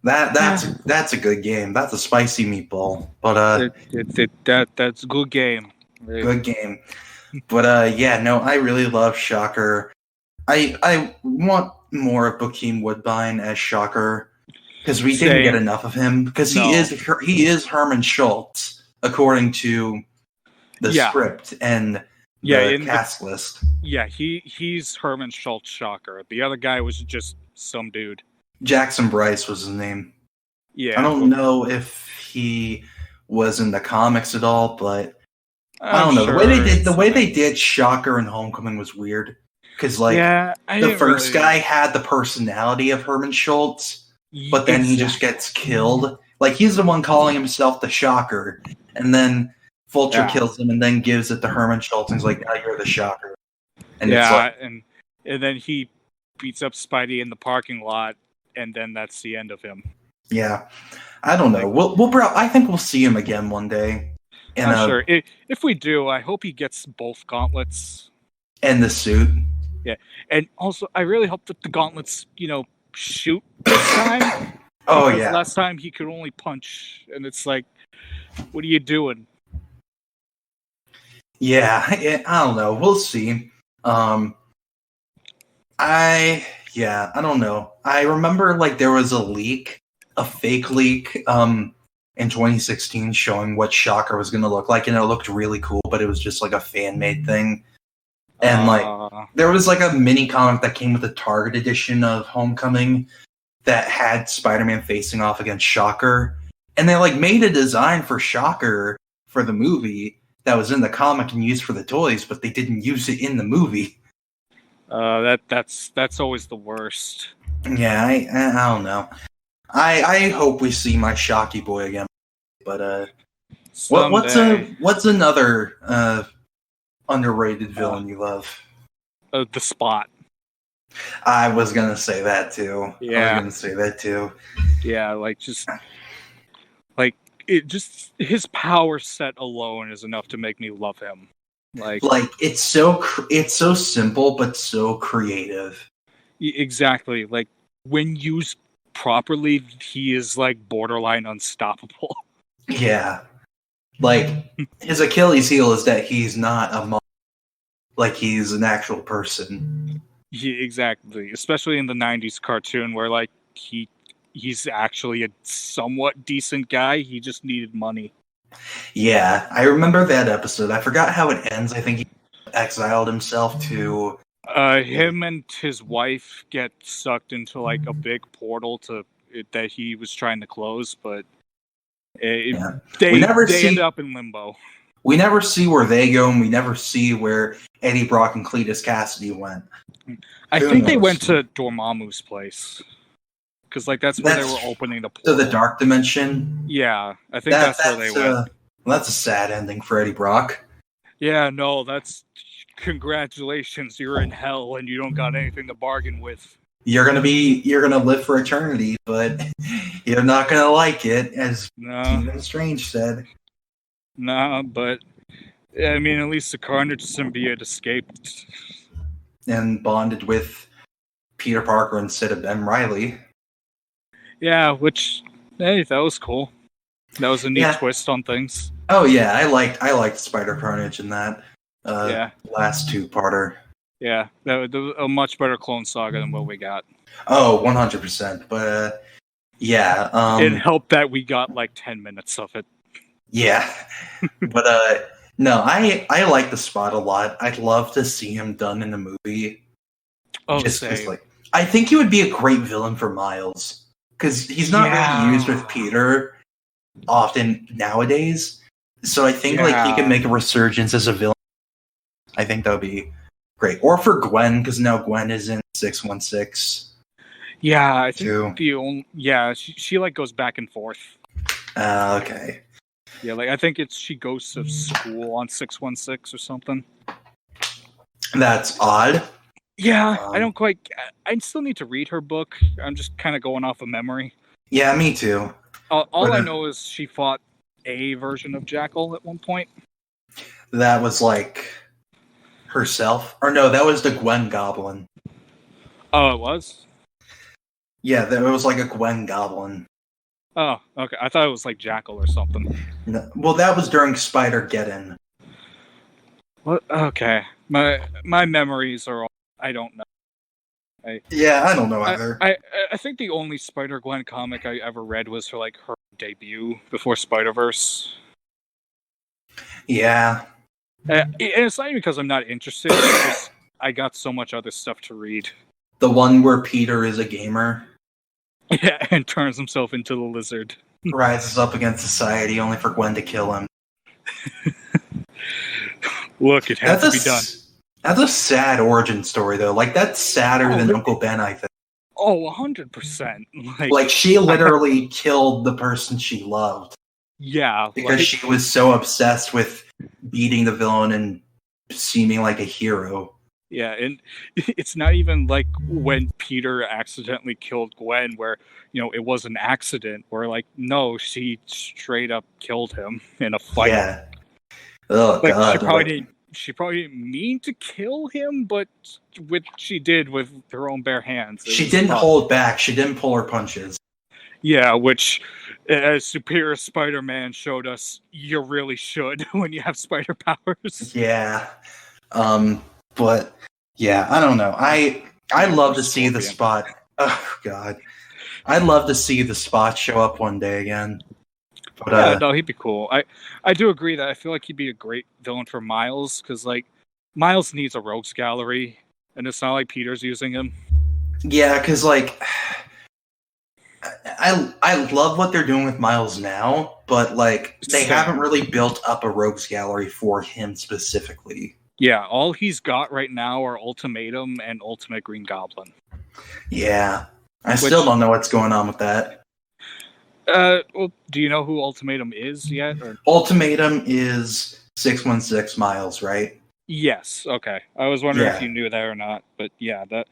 That's a good game. That's a spicy meatball. But that's a good game. Good game. But I really love Shocker. I want more of Bokeem Woodbine as Shocker because we didn't get enough of him because he is Herman Schultz according to the script and the cast list. Yeah, he's Herman Schultz Shocker. The other guy was just some dude. Jackson Bryce was his name. Yeah, I don't know if he was in the comics at all, but I don't know. The way they did Shocker and Homecoming was weird. Because, the first guy had the personality of Herman Schultz, but then he just gets killed. Like, he's the one calling himself the Shocker, and then Vulture kills him and then gives it to Herman Schultz, and he's like, now you're the Shocker. And and then he beats up Spidey in the parking lot, and then that's the end of him. Yeah. I don't know. I think we'll see him again one day. I'm sure. If we do, I hope he gets both gauntlets. And the suit. Yeah, and also I really hope that the gauntlets, shoot this time. Oh yeah. Last time he could only punch, and it's like, what are you doing? Yeah, I don't know. We'll see. I don't know. I remember there was a fake leak, in 2016 showing what Shocker was going to look like, and it looked really cool, but it was just like a fan-made thing. And there was a mini comic that came with a Target edition of Homecoming that had Spider-Man facing off against Shocker. And they made a design for Shocker for the movie that was in the comic and used for the toys, but they didn't use it in the movie. That's always the worst. Yeah, I don't know. I hope we see my Shocky boy again. But what's another underrated villain you love? The Spot. I was gonna say that too. Yeah. His power set alone is enough to make me love him. It's so simple but so creative. Exactly. When used properly, he is borderline unstoppable. Yeah. His Achilles heel is that he's not a monster. He's an actual person. Yeah, exactly. Especially in the 90s cartoon where he's actually a somewhat decent guy. He just needed money. Yeah, I remember that episode. I forgot how it ends. I think he exiled himself to... him and his wife get sucked into a big portal that he was trying to close, but they end up in limbo. We never see where they go, and we never see where Eddie Brock and Cletus Cassidy went. I think they went to Dormammu's place. Because that's where they were opening the portal. To the Dark Dimension? Yeah, I think that's where they went. That's a sad ending for Eddie Brock. Yeah, no, that's... Congratulations, you're in hell and you don't got anything to bargain with. You're gonna live for eternity, but you're not gonna like it, as Stephen Strange said. Nah, but I mean, at least the Carnage symbiote escaped and bonded with Peter Parker instead of Ben Reilly. Yeah, that was cool. That was a neat twist on things. Oh yeah, I liked Spider Carnage in that last two-parter. Yeah, that was a much better Clone Saga than what we got. Oh, 100%. But it helped that we got 10 minutes of it. Yeah, but no, I like the Spot a lot. I'd love to see him done in a movie. Oh, just I think he would be a great villain for Miles because he's not really used with Peter, often nowadays. So I think like he can make a resurgence as a villain. I think that would be great. Or for Gwen, because now Gwen is in 616. Yeah, I think too. she like goes back and forth. Okay. Yeah, like I think she goes to school on 616 or something. That's odd. Yeah, I still need to read her book. I'm just kind of going off of memory. Yeah, me too. All I know is she fought a version of Jackal at one point. That was like herself? Or no, that was the Gwen Goblin. Oh, it was? Yeah, it was like a Gwen Goblin. Oh, okay. I thought it was like Jackal or something. No, well, that was during Spider-Geddon. What? Okay. My memories are all... I don't know. I don't know either. I think the only Spider-Gwen comic I ever read was for like her debut before Spider-Verse. Yeah. And it's not even because I'm not interested. It's just I got so much other stuff to read. The one where Peter is a gamer? Yeah, and turns himself into the lizard. Rises up against society only for Gwen to kill him. Look, it has to be done. That's a sad origin story, though. Like, that's sadder than Uncle Ben, I think. Oh, 100%. Like she literally killed the person she loved. Yeah. Because she was so obsessed with beating the villain and seeming like a hero. Yeah, and it's not even like when Peter accidentally killed Gwen where, it was an accident. Where, like, no, she straight up killed him in a fight. Yeah. Oh, like, God. She probably didn't mean to kill him, but she did with her own bare hands. She didn't hold back. She didn't pull her punches. Yeah, which, as Superior Spider-Man showed us, you really should when you have spider powers. Yeah. But, yeah, I don't know. I love to see the Spot. Oh, God. I'd love to see the Spot show up one day again. But, no, he'd be cool. I do agree that I feel like he'd be a great villain for Miles, because, like, Miles needs a rogues gallery, and it's not like Peter's using him. Yeah, because, like, I love what they're doing with Miles now, but, like, they haven't really built up a rogues gallery for him specifically. Yeah, all he's got right now are Ultimatum and Ultimate Green Goblin. Yeah. I still don't know what's going on with that. Well, do you know who Ultimatum is yet? Or? Ultimatum is 616 Miles, right? Yes. Okay. I was wondering if you knew that or not, but yeah, that,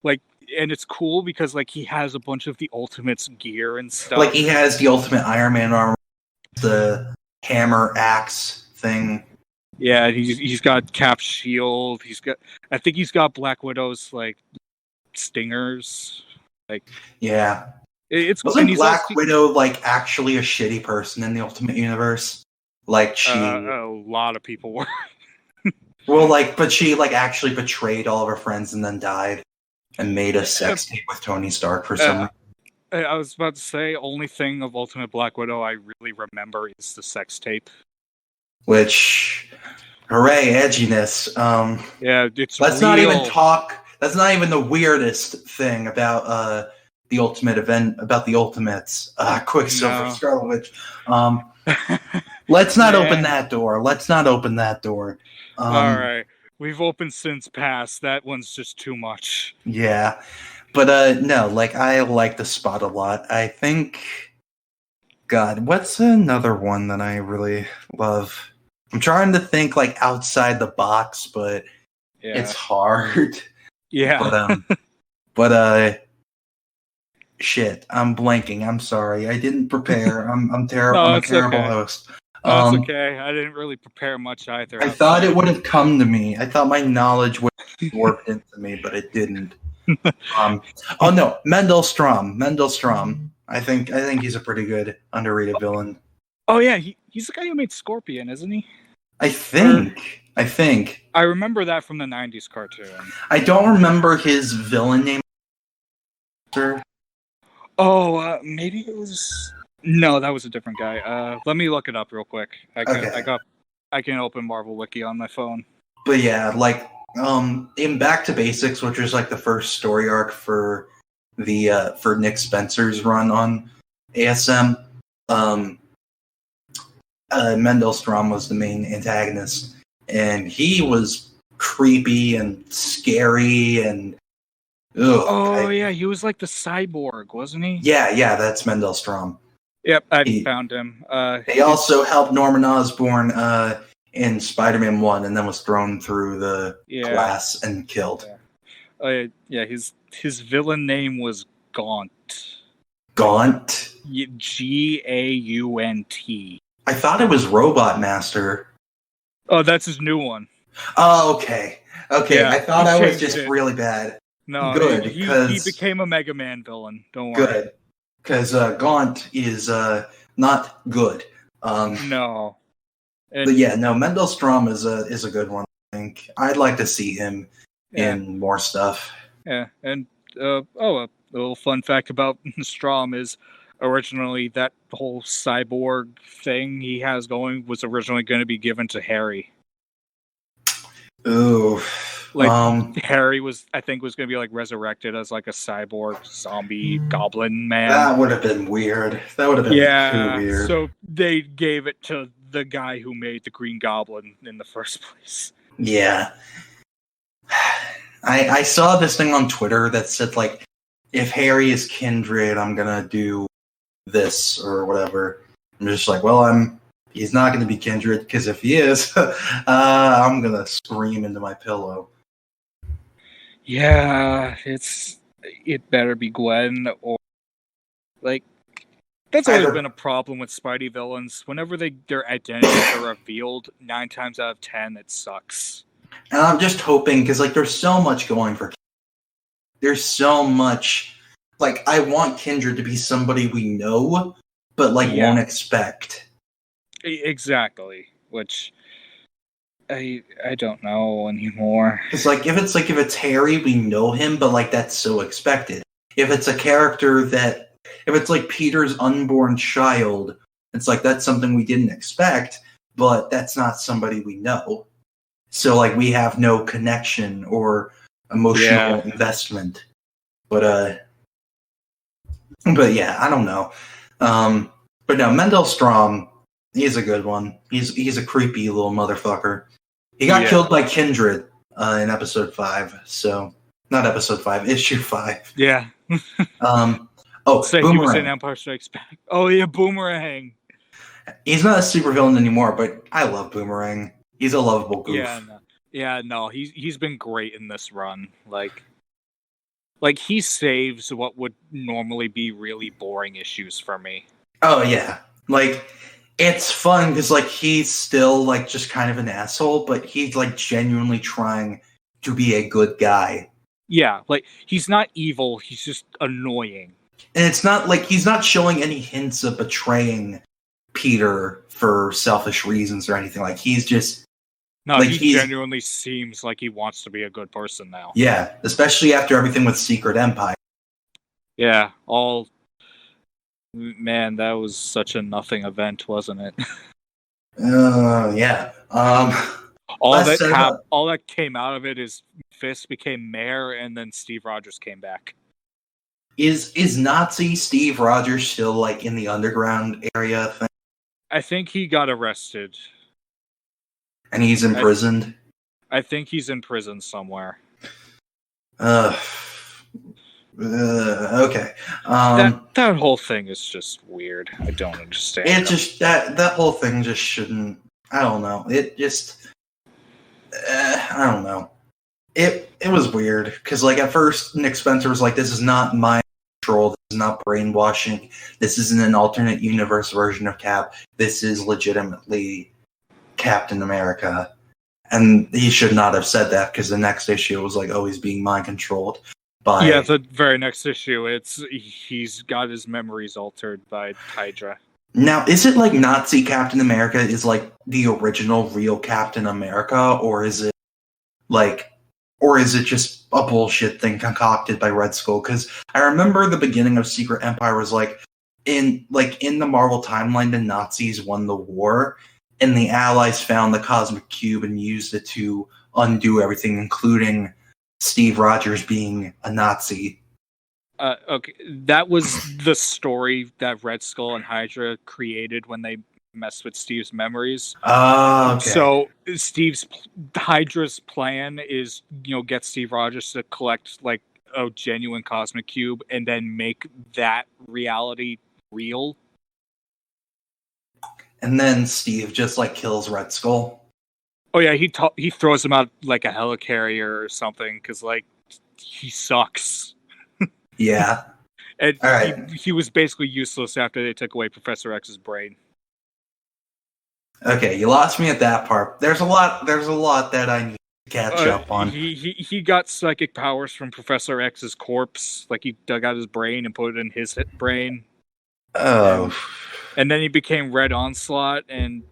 like, and it's cool because, like, he has a bunch of the Ultimates gear and stuff. Like, he has the Ultimate Iron Man armor, the hammer axe thing. Yeah, he's got Cap's shield. I think he's got Black Widow's, like, stingers. Like, yeah. Wasn't Black Widow, like, actually a shitty person in the Ultimate Universe? Like, she... a lot of people were. Well, like, but she, like, actually betrayed all of her friends and then died and made a sex tape with Tony Stark for some reason. I was about to say, only thing of Ultimate Black Widow I really remember is the sex tape. Which, hooray, edginess. Yeah, it's Let's not even talk... That's not even the weirdest thing about, the Ultimate event, about the Ultimates. Quicksilver, Scarlet Witch. Let's not open that door. Alright. We've opened Sins Past. That one's just too much. Yeah. But, no, like, I like the Spot a lot. I think... God, what's another one that I really love? I'm trying to think, like, outside the box, but it's hard. Yeah. But shit, I'm blanking. I'm sorry. I didn't prepare. I'm terrible. I'm a terrible host. That's okay. I didn't really prepare much either. I thought it would have come to me. I thought my knowledge would have warped into me, but it didn't. Oh no, Mendel Strom. I think he's a pretty good underrated villain. Oh yeah, he's the guy who made Scorpion, isn't he? I think. I remember that from the 90s cartoon. I don't remember his villain name. Oh, maybe it was... No, that was a different guy. Let me look it up real quick. I can open Marvel Wiki on my phone. But yeah, like, in Back to Basics, which was like the first story arc for the for Nick Spencer's run on ASM, Mendelstrom was the main antagonist, and he was creepy and scary and. Yeah, he was like the cyborg, wasn't he? Yeah, that's Mendelstrom. Yep, I found him. He also helped Norman Osborn in Spider-Man 1 and then was thrown through the glass and killed. His villain name was Gaunt. Gaunt? Gaunt. I thought it was Robot Master. Oh, that's his new one. Oh, okay. Yeah, I thought I was just really bad. No, good. He became a Mega Man villain. Don't worry. Good. Because Gaunt is not good. No. But yeah, no, Mendelstrom is a good one, I think. I'd like to see him in more stuff. Yeah, and a little fun fact about Strom is originally that whole cyborg thing he has going was originally going to be given to Harry. Ooh. Harry was going to be like resurrected as like a cyborg zombie goblin man. That would have been weird. That would have been too weird. So they gave it to the guy who made the Green Goblin in the first place. Yeah. I saw this thing on Twitter that said like, if Harry is Kindred, I'm gonna do this or whatever. I'm just like, well, he's not gonna be Kindred because if he is, I'm gonna scream into my pillow. Yeah, it better be Gwen or like that's always been a problem with Spidey villains. Whenever their identities are revealed, 9 times out of 10 it sucks. And I'm just hoping because like there's so much going for. There's so much. Like I want Kindred to be somebody we know, but like won't expect. Exactly, which. I don't know anymore. It's like if it's Harry, we know him, but like that's so expected. If it's a character if it's like Peter's unborn child, it's like that's something we didn't expect, but that's not somebody we know. So like we have no connection or emotional investment. But yeah, I don't know. But no, Mendelstrom, he's a good one. He's a creepy little motherfucker. He got killed by Kindred in episode 5, so not episode 5, issue 5. Yeah. Boomerang. He was in Empire Strikes Back. Oh yeah, Boomerang. He's not a supervillain anymore, but I love Boomerang. He's a lovable goof. He's been great in this run. Like he saves what would normally be really boring issues for me. Oh yeah, like. It's fun because, like, he's still, like, just kind of an asshole, but he's, like, genuinely trying to be a good guy. Yeah, like, he's not evil, he's just annoying. And it's not, like, he's not showing any hints of betraying Peter for selfish reasons or anything. Like, he's just... No, like, he genuinely seems like he wants to be a good person now. Yeah, especially after everything with Secret Empire. Yeah, Man, that was such a nothing event, wasn't it? Yeah. All that came out of it is Fisk became mayor, and then Steve Rogers came back. Is Nazi Steve Rogers still like in the underground area thing? I think he got arrested. And he's imprisoned? I think he's in prison somewhere. Okay. That whole thing is just weird. I don't understand. It just that whole thing just shouldn't. I don't know. It just. I don't know. It was weird because like at first Nick Spencer was like, "This is not mind control. This is not brainwashing. This isn't an alternate universe version of Cap. This is legitimately Captain America." And he should not have said that because the next issue was like, "Oh, he's being mind controlled." The very next issue, he's got his memories altered by Hydra. Now, is it like Nazi Captain America is like the original real Captain America, or is it just a bullshit thing concocted by Red Skull? Because I remember the beginning of Secret Empire was like in the Marvel timeline, the Nazis won the war, and the Allies found the Cosmic Cube and used it to undo everything, including Steve Rogers being a Nazi. Okay, that was the story that Red Skull and Hydra created when they mess with Steve's memories. Oh, okay. So Hydra's plan is, get Steve Rogers to collect like a genuine cosmic cube and then make that reality real. And then Steve just like kills Red Skull. Oh yeah, he throws him out like a helicarrier or something because like he sucks. Yeah. And All right. he was basically useless after they took away Professor X's brain. Okay, you lost me at that part. There's a lot that I need to catch up on. He got psychic powers from Professor X's corpse. Like he dug out his brain and put it in his brain. Oh. And then he became Red Onslaught and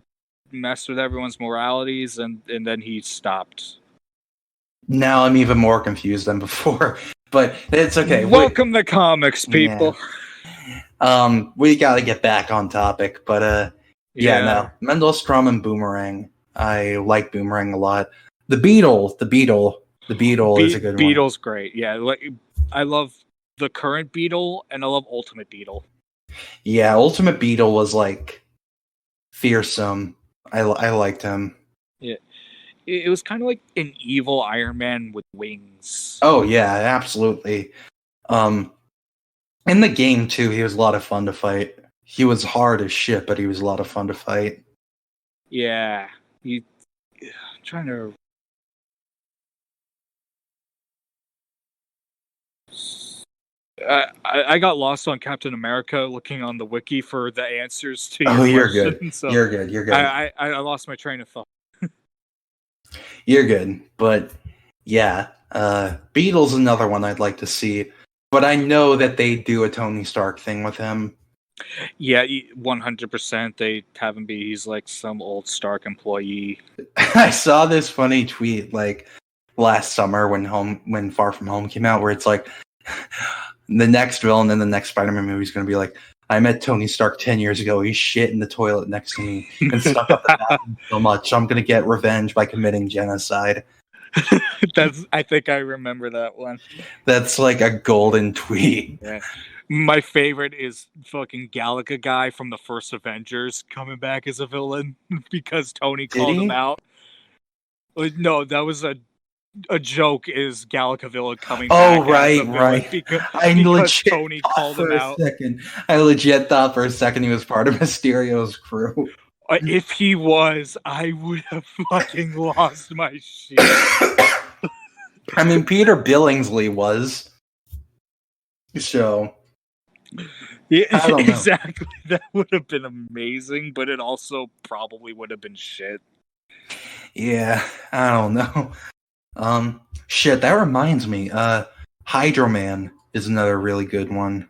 messed with everyone's moralities, and then he stopped. Now I'm even more confused than before. But it's okay. Welcome to comics, people. Yeah. We gotta get back on topic, but no. Mendelstrom and Boomerang. I like Boomerang a lot. The Beetle is a good one. Beetle's great. Yeah, like I love the current Beetle and I love Ultimate Beetle. Yeah, Ultimate Beetle was like fearsome. I liked him. Yeah. It was kind of like an evil Iron Man with wings. Oh yeah, absolutely. In the game too, he was a lot of fun to fight. He was hard as shit, but he was a lot of fun to fight. Yeah, I'm trying to. I got lost on Captain America looking on the wiki for the answers to your question. Good. So you're good. You're good. I lost my train of thought. You're good, but yeah, Beetle's another one I'd like to see. But I know that they do a Tony Stark thing with him. Yeah, 100%. They have him be. He's like some old Stark employee. I saw this funny tweet like last summer when Far From Home came out, where it's like the next villain in the next Spider-Man movie is going to be like, I met Tony Stark 10 years ago. He shit in the toilet next to me and stuck up the bathroom so much. I'm going to get revenge by committing genocide. I think I remember that one. That's like a golden tweet. Yeah. My favorite is fucking Galaga guy from the first Avengers coming back as a villain because Tony called him out. No, that was a joke. Is Galaga villain coming back? Oh, right. Because Tony called him out. I legit thought for a second he was part of Mysterio's crew. If he was, I would have fucking lost my shit. I mean, Peter Billingsley was. So. Yeah, exactly. That would have been amazing, but it also probably would have been shit. Yeah, I don't know. Shit, that reminds me. Hydro Man is another really good one.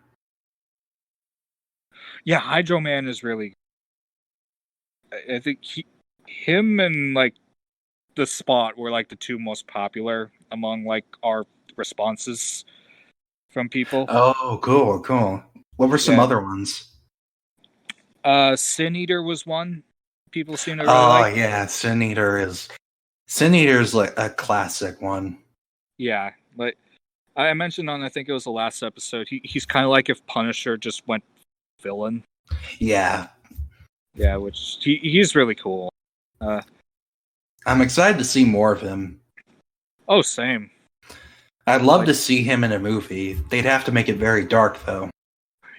Yeah, Hydro Man is really. I think him and like the Spot were like the two most popular among like our responses from people. Oh, cool. What were some other ones? Sin Eater was one. People seem to really like. Yeah, Sin Eater's like a classic one. Yeah, but I mentioned on I think it was the last episode. He's kind of like if Punisher just went villain. Yeah. Yeah, which he's really cool. I'm excited to see more of him. Oh, same. I'd love to see him in a movie. They'd have to make it very dark, though.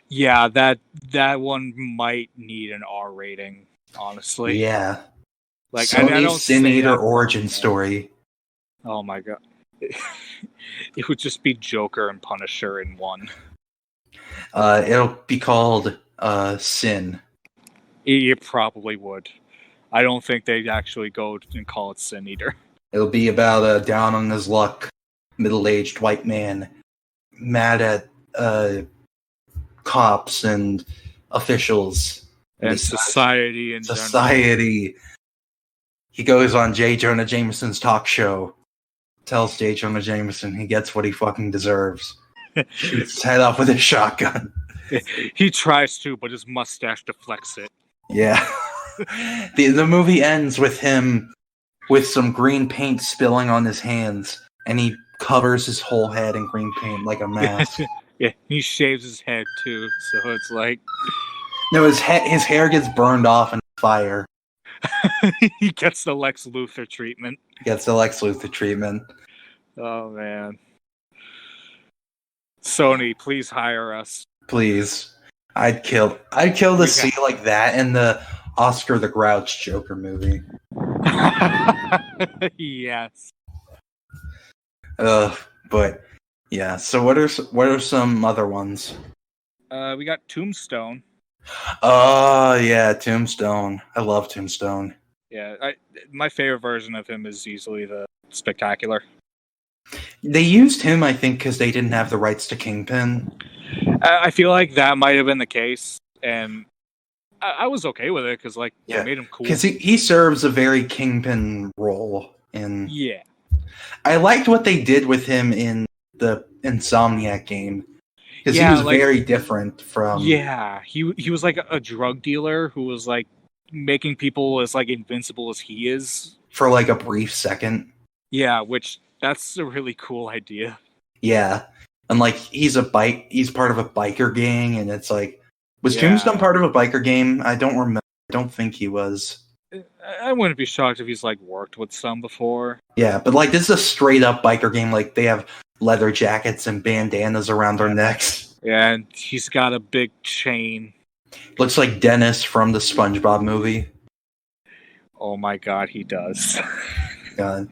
Yeah, that one might need an R rating, honestly. Yeah. Like Sony's Sin Eater origin story. Oh my god. It would just be Joker and Punisher in one. It'll be called Sin. It probably would. I don't think they'd actually go and call it Sin Eater. It'll be about a down on his luck, middle-aged white man, mad at cops and officials. And society in general. He goes on J. Jonah Jameson's talk show, tells J. Jonah Jameson he gets what he fucking deserves. Shoots his head off with a shotgun. He tries to, but his mustache deflects it. Yeah. The movie ends with him with some green paint spilling on his hands, and he covers his whole head in green paint like a mask. Yeah, he shaves his head too, so it's like... No, his hair gets burned off and fire. He gets the Lex Luthor treatment. Gets the Lex Luthor treatment. Oh man. Sony, please hire us. Please. I'd kill to see like that in the Oscar the Grouch Joker movie. Yes. But yeah. So what are some other ones? We got Tombstone. Oh yeah, Tombstone. I love Tombstone. Yeah, my favorite version of him is easily the Spectacular. They used him, I think, because they didn't have the rights to Kingpin. I feel like that might have been the case, and I was okay with it because, like, it made him cool. Because he serves a very Kingpin role. Yeah. I liked what they did with him in the Insomniac game. Because he was very different from... Yeah, he was like a drug dealer who was, like, making people as, like, invincible as he is. For, like, a brief second. Yeah, which... That's a really cool idea. Yeah. And like he's part of a biker gang, and it's like, was Tombstone part of a biker gang? I don't remember. I don't think he was. I wouldn't be shocked if he's like worked with some before. Yeah, but like this is a straight up biker gang. Like they have leather jackets and bandanas around their necks. Yeah, and he's got a big chain. Looks like Dennis from the SpongeBob movie. Oh my god, he does. God.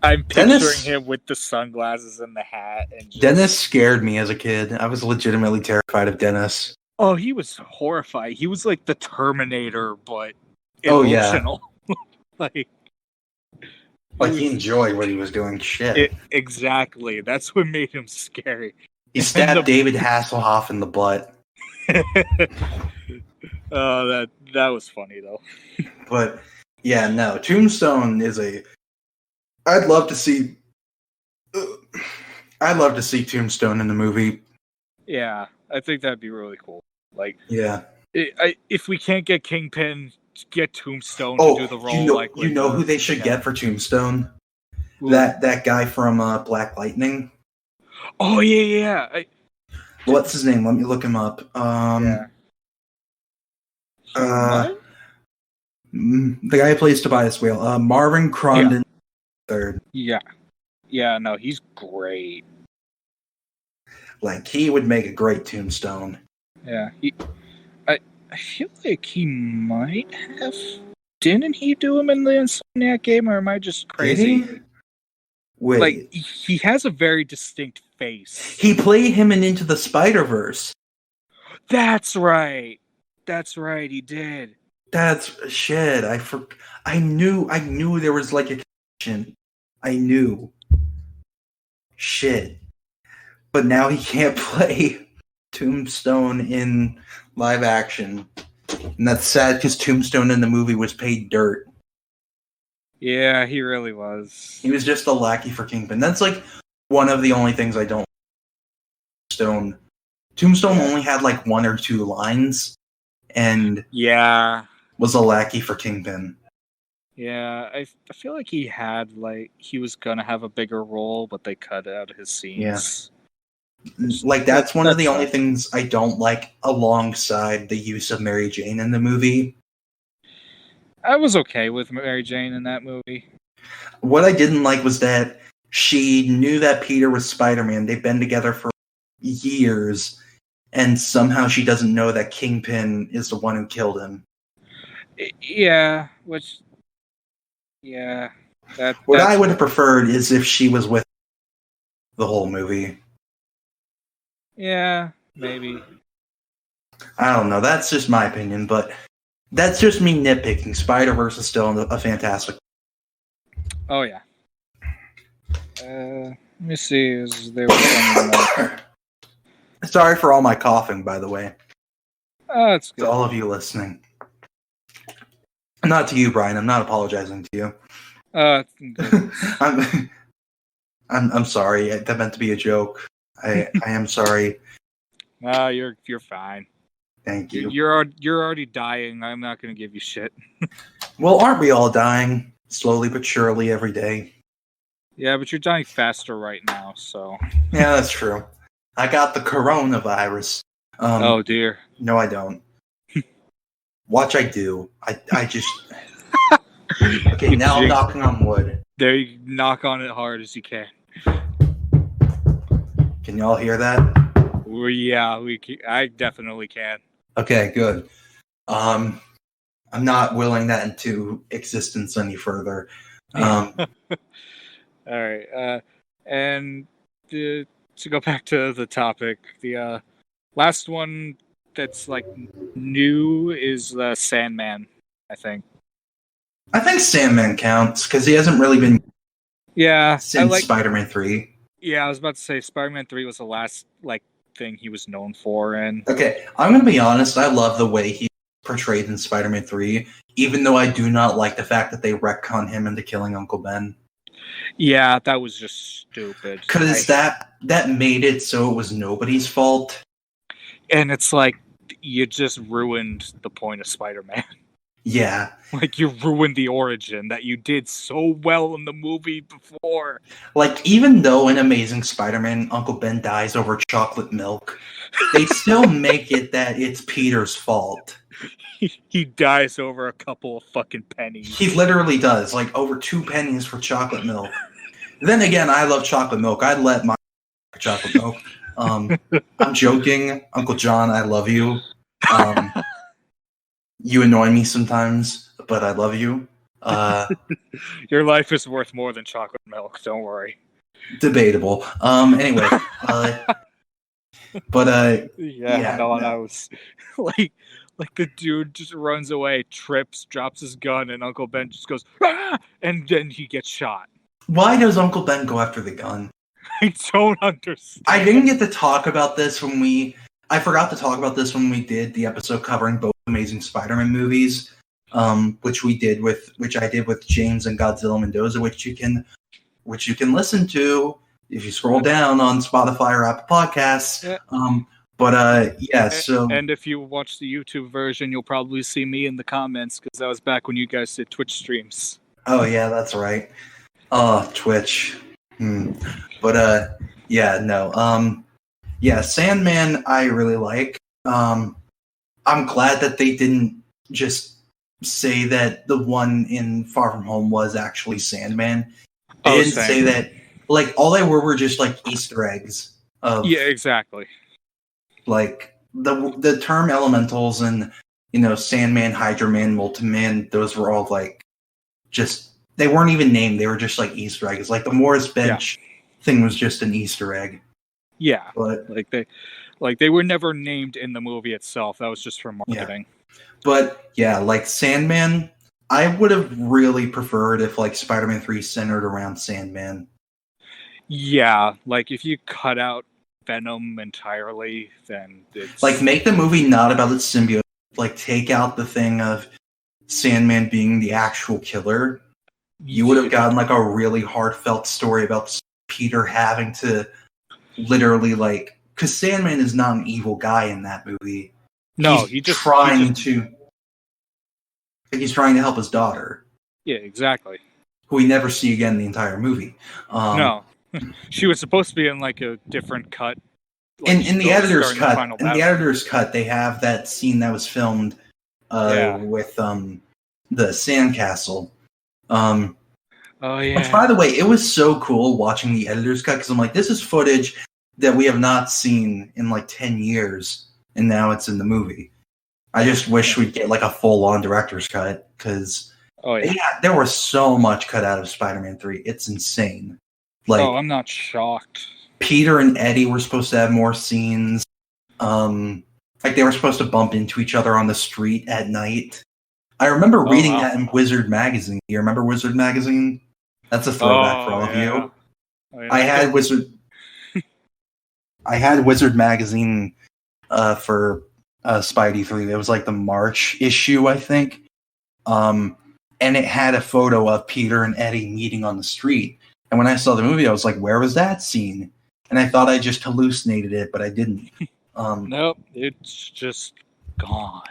I'm picturing him with the sunglasses and the hat. And Dennis scared me as a kid. I was legitimately terrified of Dennis. Oh, he was horrified. He was like the Terminator, but emotional. like he enjoyed what he was doing. Shit. Exactly. That's what made him scary. He stabbed David Hasselhoff in the butt. Oh, that was funny though. But yeah, no. Tombstone is I'd love to see Tombstone in the movie. Yeah, I think that'd be really cool. Like, yeah, if we can't get Kingpin, get Tombstone to do the role. You know who they should get for Tombstone? Ooh. That guy from Black Lightning. Oh yeah. What's his name? Let me look him up. The guy who plays Tobias Whale. Marvin Crondon. Third. Yeah, no, he's great. Like he would make a great Tombstone. Yeah, I feel like he might have. Didn't he do him in the Insomniac game, or am I just crazy? Did he? Wait, like he has a very distinct face. He played him in Into the Spider-Verse. That's right. He did. That's shit. I knew there was like a connection. I knew. Shit. But now he can't play Tombstone in live action. And that's sad because Tombstone in the movie was paid dirt. Yeah, he really was. He was just a lackey for Kingpin. That's like one of the only things I don't like. Tombstone only had like one or two lines. And was a lackey for Kingpin. Yeah, I feel like he was gonna have a bigger role, but they cut out his scenes. Yeah. Like that's one of the only things I don't like alongside the use of Mary Jane in the movie. I was okay with Mary Jane in that movie. What I didn't like was that she knew that Peter was Spider-Man. They've been together for years, and somehow she doesn't know that Kingpin is the one who killed him. Yeah, which... Yeah. What I would have preferred is if she was with the whole movie. Yeah, maybe. I don't know. That's just my opinion, but that's just me nitpicking. Spider-Verse is still a fantastic. Oh, yeah. Let me see. Is there was Sorry for all my coughing, by the way. Oh, it's good. To all of you listening. Not to you, Brian. I'm not apologizing to you. It's good. I'm sorry. That meant to be a joke. I am sorry. No, you're fine. Thank you. You're already dying. I'm not going to give you shit. Well, aren't we all dying slowly but surely every day? Yeah, but you're dying faster right now, so. Yeah, that's true. I got the coronavirus. Oh dear. No, I don't. Watch I do. I just... Okay, now I'm knocking on wood. There, you knock on it hard as you can. Can y'all hear that? Yeah, I definitely can. Okay, good. I'm not willing that into existence any further. All right. And to go back to the topic, the last one that's like new is the Sandman, I think. I think Sandman counts because he hasn't really been since Spider-Man 3. Yeah, I was about to say Spider-Man 3 was the last thing he was known for, and okay, I'm gonna be honest. I love the way he portrayed in Spider-Man 3, even though I do not like the fact that they retcon him into killing Uncle Ben. Yeah, that was just stupid. Because that made it so it was nobody's fault. And it's like, you just ruined the point of Spider-Man. Yeah. Like, you ruined the origin that you did so well in the movie before. Like, even though in Amazing Spider-Man, Uncle Ben dies over chocolate milk, they still make it that it's Peter's fault. He dies over a couple of fucking pennies. He literally does, like, over 2 pennies for chocolate milk. Then again, I love chocolate milk. I'd let my chocolate milk. I'm joking. Uncle John, I love you. You annoy me sometimes, but I love you. Your life is worth more than chocolate milk, don't worry. Debatable. Anyway. I was like the dude just runs away, trips, drops his gun, and Uncle Ben just goes, "Ah!" And then he gets shot. Why does Uncle Ben go after the gun? I don't understand. I didn't get to talk about this I forgot to talk about this when we did the episode covering both Amazing Spider-Man movies, which I did with James and Godzilla Mendoza, which you can listen to if you scroll down on Spotify or Apple Podcasts. Yeah. And if you watch the YouTube version, you'll probably see me in the comments because that was back when you guys did Twitch streams. Oh yeah, that's right. Twitch. Sandman I really like. I'm glad that they didn't just say that the one in Far From Home was actually Sandman. They didn't say that. Like, all they were just like Easter eggs. Yeah, exactly. Like the term elementals and Sandman, Hydra Man, Multiman, those were all like just, they weren't even named. They were just like Easter eggs. Like the Morris Bench thing was just an Easter egg. Yeah, but they were never named in the movie itself. That was just for marketing. Yeah. But yeah, like Sandman, I would have really preferred if like Spider-Man 3 centered around Sandman. Yeah, like if you cut out Venom entirely, then it's like make the movie not about the symbiote. Like take out the thing of Sandman being the actual killer. You would have gotten like a really heartfelt story about Peter having to literally because Sandman is not an evil guy in that movie. No, he's trying to help his daughter. Yeah, exactly. Who we never see again in the entire movie. No. She was supposed to be in like a different cut. In the editor's cut, they have that scene that was filmed with the sandcastle. Oh yeah. Which, by the way, it was so cool watching the editor's cut because I'm like, this is footage that we have not seen in like 10 years, and now it's in the movie. I just wish we'd get like a full-on director's cut because there was so much cut out of Spider-Man 3. It's insane. Like, I'm not shocked. Peter and Eddie were supposed to have more scenes. Like they were supposed to bump into each other on the street at night. I remember reading that in Wizard Magazine. You remember Wizard Magazine? That's a throwback for all of you. Oh, yeah. I had Wizard Magazine for Spidey 3. It was like the March issue, I think. And it had a photo of Peter and Eddie meeting on the street. And when I saw the movie, I was like, where was that scene? And I thought I just hallucinated it, but I didn't. Nope, it's just gone.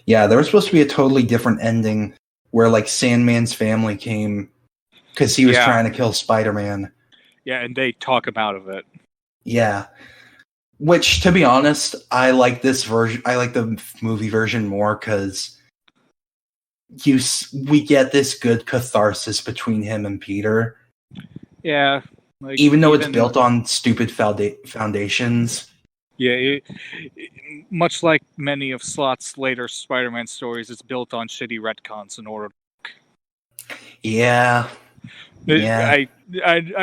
Yeah, there was supposed to be a totally different ending where like Sandman's family came because he was trying to kill Spider-Man. Yeah, and they talk him out of it. Yeah. Which, to be honest, I like this version. I like the movie version more because we get this good catharsis between him and Peter. Yeah. Even though it's built on stupid foundations. Yeah, much like many of Slott's later Spider-Man stories, it's built on shitty retcons in order. Yeah. I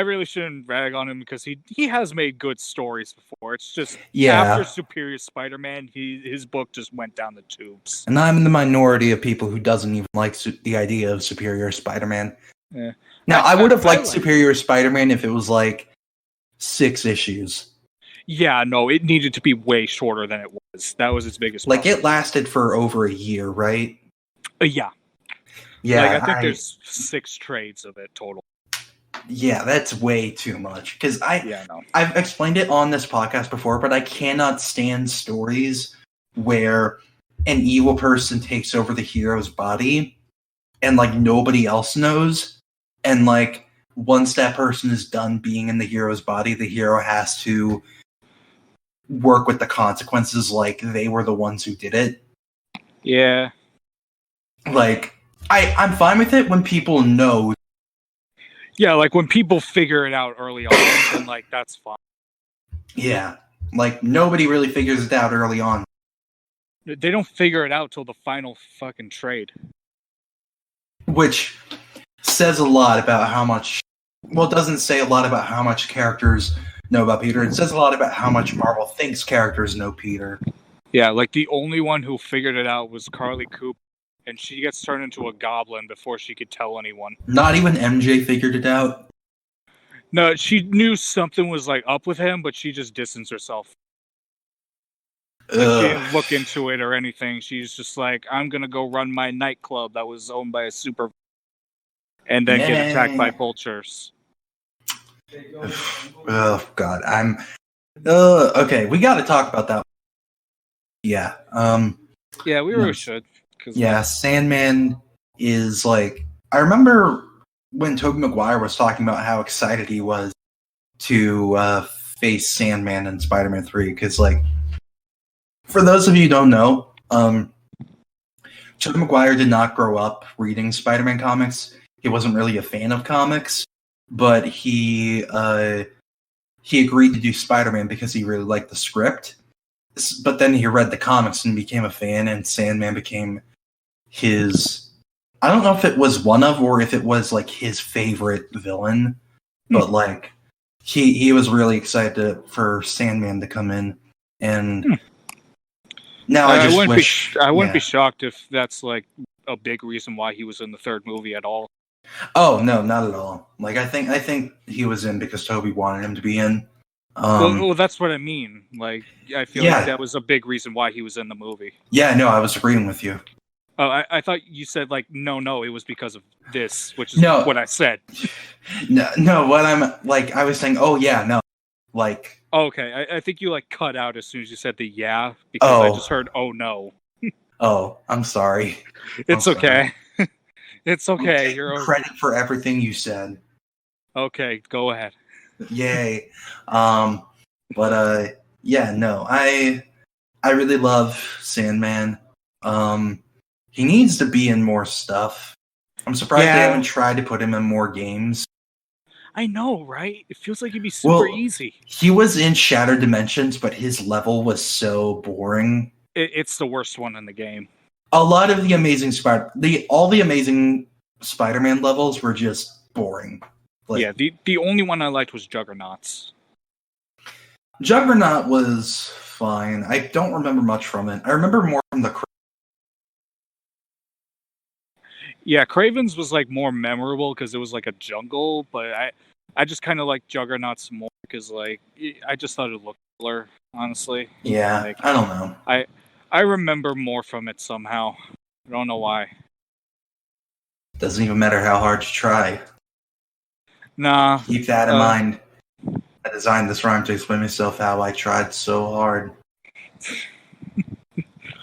really shouldn't rag on him because he has made good stories before. It's just after Superior Spider-Man, his book just went down the tubes. And I'm in the minority of people who doesn't even like the idea of Superior Spider-Man. Yeah. Now, I would have liked Superior Spider-Man if it was like 6 issues. Yeah, no, it needed to be way shorter than it was. That was its biggest problem. It lasted for over a year, right? Yeah. Yeah. I think there's 6 trades of it total. Yeah, that's way too much. Because I've explained it on this podcast before, but I cannot stand stories where an evil person takes over the hero's body and nobody else knows. And once that person is done being in the hero's body, the hero has to work with the consequences like they were the ones who did it. Yeah. I'm fine with it when people know. Yeah, when people figure it out early on, then that's fine. Yeah. Nobody really figures it out early on. They don't figure it out till the final fucking trade. Which says a lot about how much... Well, it doesn't say a lot about how much characters know about Peter. It says a lot about how much Marvel thinks characters know Peter. Yeah, the only one who figured it out was Carly Cooper, and she gets turned into a goblin before she could tell anyone. Not even MJ figured it out? No, she knew something was up with him, but she just distanced herself. She didn't look into it or anything. She's just I'm gonna go run my nightclub that was owned by a super... and then get attacked by vultures. Oh, God. Okay, we gotta talk about that. Yeah. Yeah, we really should. Yeah, Sandman is I remember when Tobey Maguire was talking about how excited he was to face Sandman in Spider-Man 3, because for those of you who don't know, Tobey Maguire did not grow up reading Spider-Man comics. He wasn't really a fan of comics, but he agreed to do Spider-Man because he really liked the script. But then he read the comics and became a fan, and Sandman became his... I don't know if it was one of, or if it was his favorite villain, but he was really excited for Sandman to come in, and now I wouldn't be shocked if that's a big reason why he was in the 3rd movie at all. Oh no, not at all. I think he was in because Toby wanted him to be in. Well, that's what I mean. I feel like that was a big reason why he was in the movie. Yeah, no, I was agreeing with you. Oh, I thought you said no, it was because of this, which is what I said. No, what I'm I was saying. Oh yeah, no, Okay, I think you cut out as soon as you said the because I just heard oh no. Oh, I'm sorry. It's okay. It's okay. You're credit for everything you said. Okay, go ahead. Yay. But yeah, no, I really love Sandman. He needs to be in more stuff. I'm surprised they haven't tried to put him in more games. I know, right? It feels like it'd be super easy. He was in Shattered Dimensions, but his level was so boring. It's the worst one in the game. A lot of the Amazing all the Amazing Spider-Man levels were just boring. The only one I liked was Juggernaut's. Juggernaut was fine. I don't remember much from it. I remember more from the... Yeah, Craven's was more memorable because it was a jungle, but I just kind of like Juggernaut's more because I just thought it looked cooler, honestly. Yeah, I don't know. I remember more from it somehow. I don't know why. Doesn't even matter how hard you try. Nah. Keep that in mind. I designed this rhyme to explain myself how I tried so hard.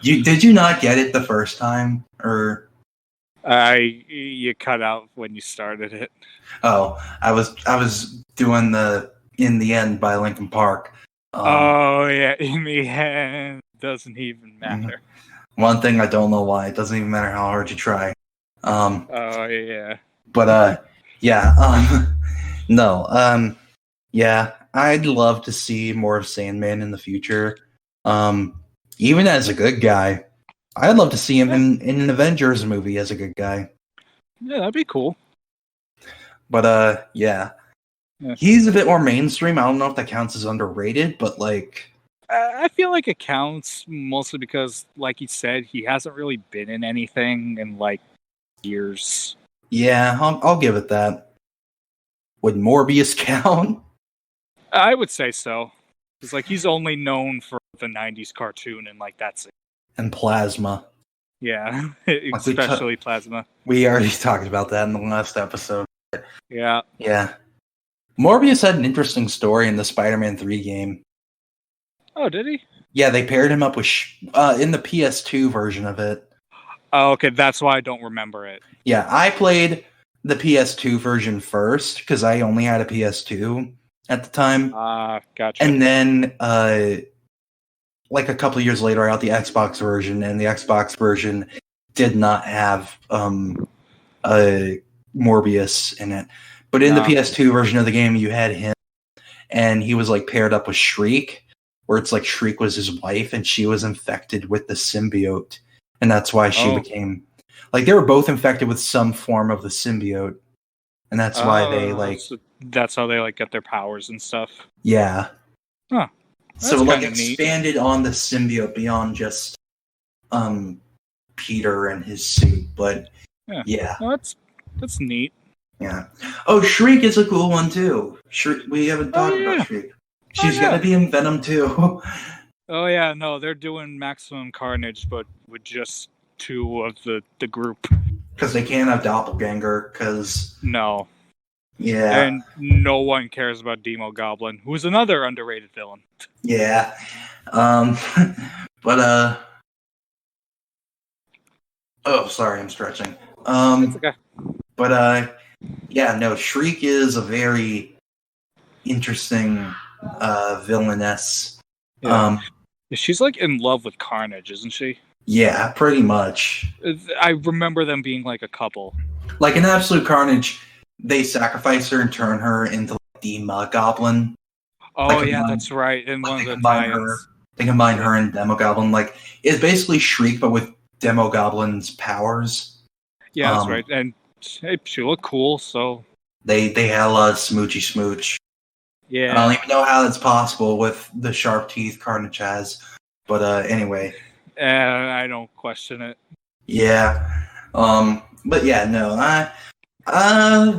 Did you not get it the first time, or? You cut out when you started it. Oh, I was doing the In the End by Linkin Park. Oh yeah, in the end, doesn't even matter. One thing I don't know why, it doesn't even matter how hard you try. Oh yeah. But yeah. No. Yeah. I'd love to see more of Sandman in the future. Even as a good guy, I'd love to see him in an Avengers movie as a good guy. Yeah, that'd be cool. But yeah. He's a bit more mainstream. I don't know if that counts as underrated, but like, I feel like it counts mostly because, like he said, he hasn't really been in anything in like years. Yeah, I'll give it that. Would Morbius count? I would say so. It's like he's only known for the '90s cartoon, and like that's it. And Plasma. Yeah, especially Plasma. We already talked about that in the last episode. Yeah. Yeah. Morbius had an interesting story in the Spider-Man 3 game. Oh, did he? Yeah, they paired him up with in the PS2 version of it. Oh, okay, that's why I don't remember it. Yeah, I played the PS2 version first because I only had a PS2 at the time. Gotcha. And then, like a couple of years later, I got the Xbox version, and the Xbox version did not have Morbius in it. But in the PS2 version of the game, you had him, and he was like paired up with Shriek, where it's like Shriek was his wife, and she was infected with the symbiote, and that's why she became like they were both infected with some form of the symbiote, and that's why they like. So that's how they like get their powers and stuff. Yeah. Huh. So like expanded on the symbiote beyond just Peter and his suit, but yeah. Well, that's neat. Yeah. Oh, Shriek is a cool one too. Shriek, we haven't talked about Shriek. She's gonna be in Venom too. Oh yeah, no, they're doing Maximum Carnage, but with just two of the group. Because they can't have Doppelganger. Because no. Yeah. And no one cares about Demo Goblin, who's another underrated villain. Yeah. But oh, sorry, I'm stretching. It's okay. But yeah, no, Shriek is a very interesting villainess. Yeah. She's like in love with Carnage, isn't she? Yeah, pretty much. I remember them being like a couple. Like in Absolute Carnage, they sacrifice her and turn her into like, the Goblin. Oh like, yeah, that's right. In one of the tie-ins. They combine her and Demogoblin. Like it's basically Shriek, but with Demogoblin's powers. Yeah, that's right. And she looked cool, so they had a lot of smoochy smooch. Yeah, I don't even know how that's possible with the sharp teeth Carnage has. But anyway, I don't question it. Yeah, but yeah, no,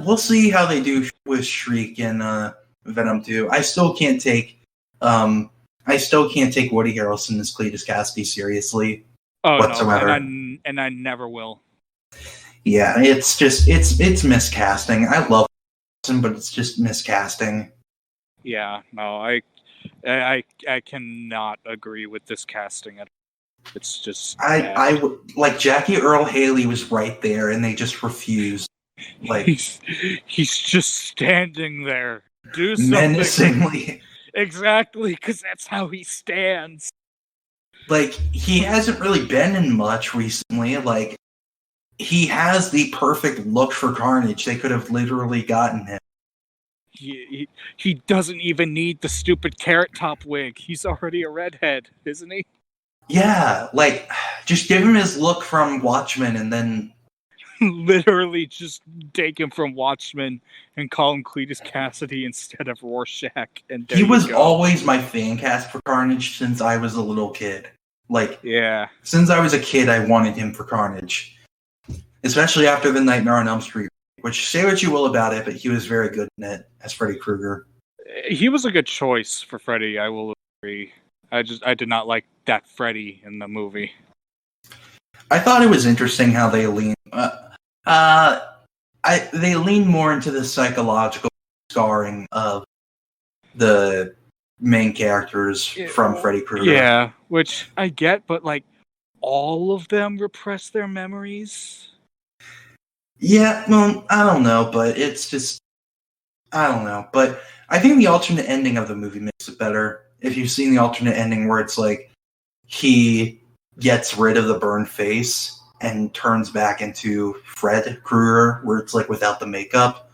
we'll see how they do with Shriek and Venom 2. I still can't take Woody Harrelson as Cletus Cassidy seriously whatsoever. No, and I never will. Yeah, it's just it's miscasting. I love him, but it's just miscasting. Yeah, no, I cannot agree with this casting at all. It's just I like Jackie Earle Haley was right there, and they just refused. Like he's just standing there, do something menacingly. Exactly, because that's how he stands. Like he hasn't really been in much recently. Like he has the perfect look for Carnage. They could have literally gotten him. He doesn't even need the stupid carrot top wig. He's already a redhead, isn't he? Yeah, like just give him his look from Watchmen and then literally just take him from Watchmen and call him Cletus Cassidy instead of Rorschach. And he was always my fan cast for Carnage since I was a little kid. Like, yeah, since I was a kid, I wanted him for Carnage, especially after the Nightmare on Elm Street. Which, say what you will about it, but he was very good in it as Freddy Krueger. He was a good choice for Freddy, I will agree. I did not like that Freddy in the movie. I thought it was interesting how they lean. They lean more into the psychological scarring of the main characters from Freddy Krueger. Yeah, which I get, but like all of them repress their memories. Yeah, well, I don't know, but it's just I don't know, but I think the alternate ending of the movie makes it better. If you've seen the alternate ending where it's like he gets rid of the burned face and turns back into Fred Krueger, where it's like without the makeup.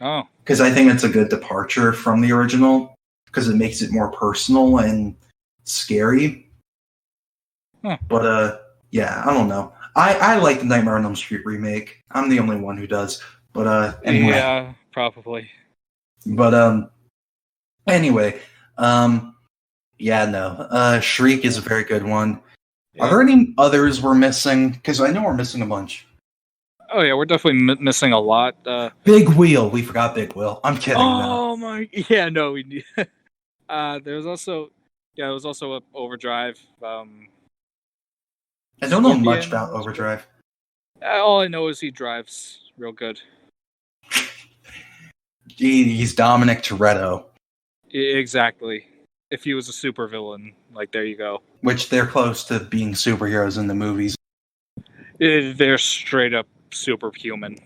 Oh. Because I think it's a good departure from the original, because it makes it more personal and scary. Huh. But yeah, I don't know. I like the Nightmare on Elm Street remake. I'm the only one who does. But anyway. Yeah, probably. But anyway, yeah, no. Shriek is a very good one. Yeah. Are there any others we're missing? Because I know we're missing a bunch. Oh yeah, we're definitely missing a lot. Big Wheel. We forgot Big Wheel. I'm kidding. Oh my, yeah, no, we need. There was also a Overdrive. I don't know much about Overdrive. All I know is he drives real good. He's Dominic Toretto. Exactly. If he was a supervillain, like, there you go. Which they're close to being superheroes in the movies. They're straight up superhuman.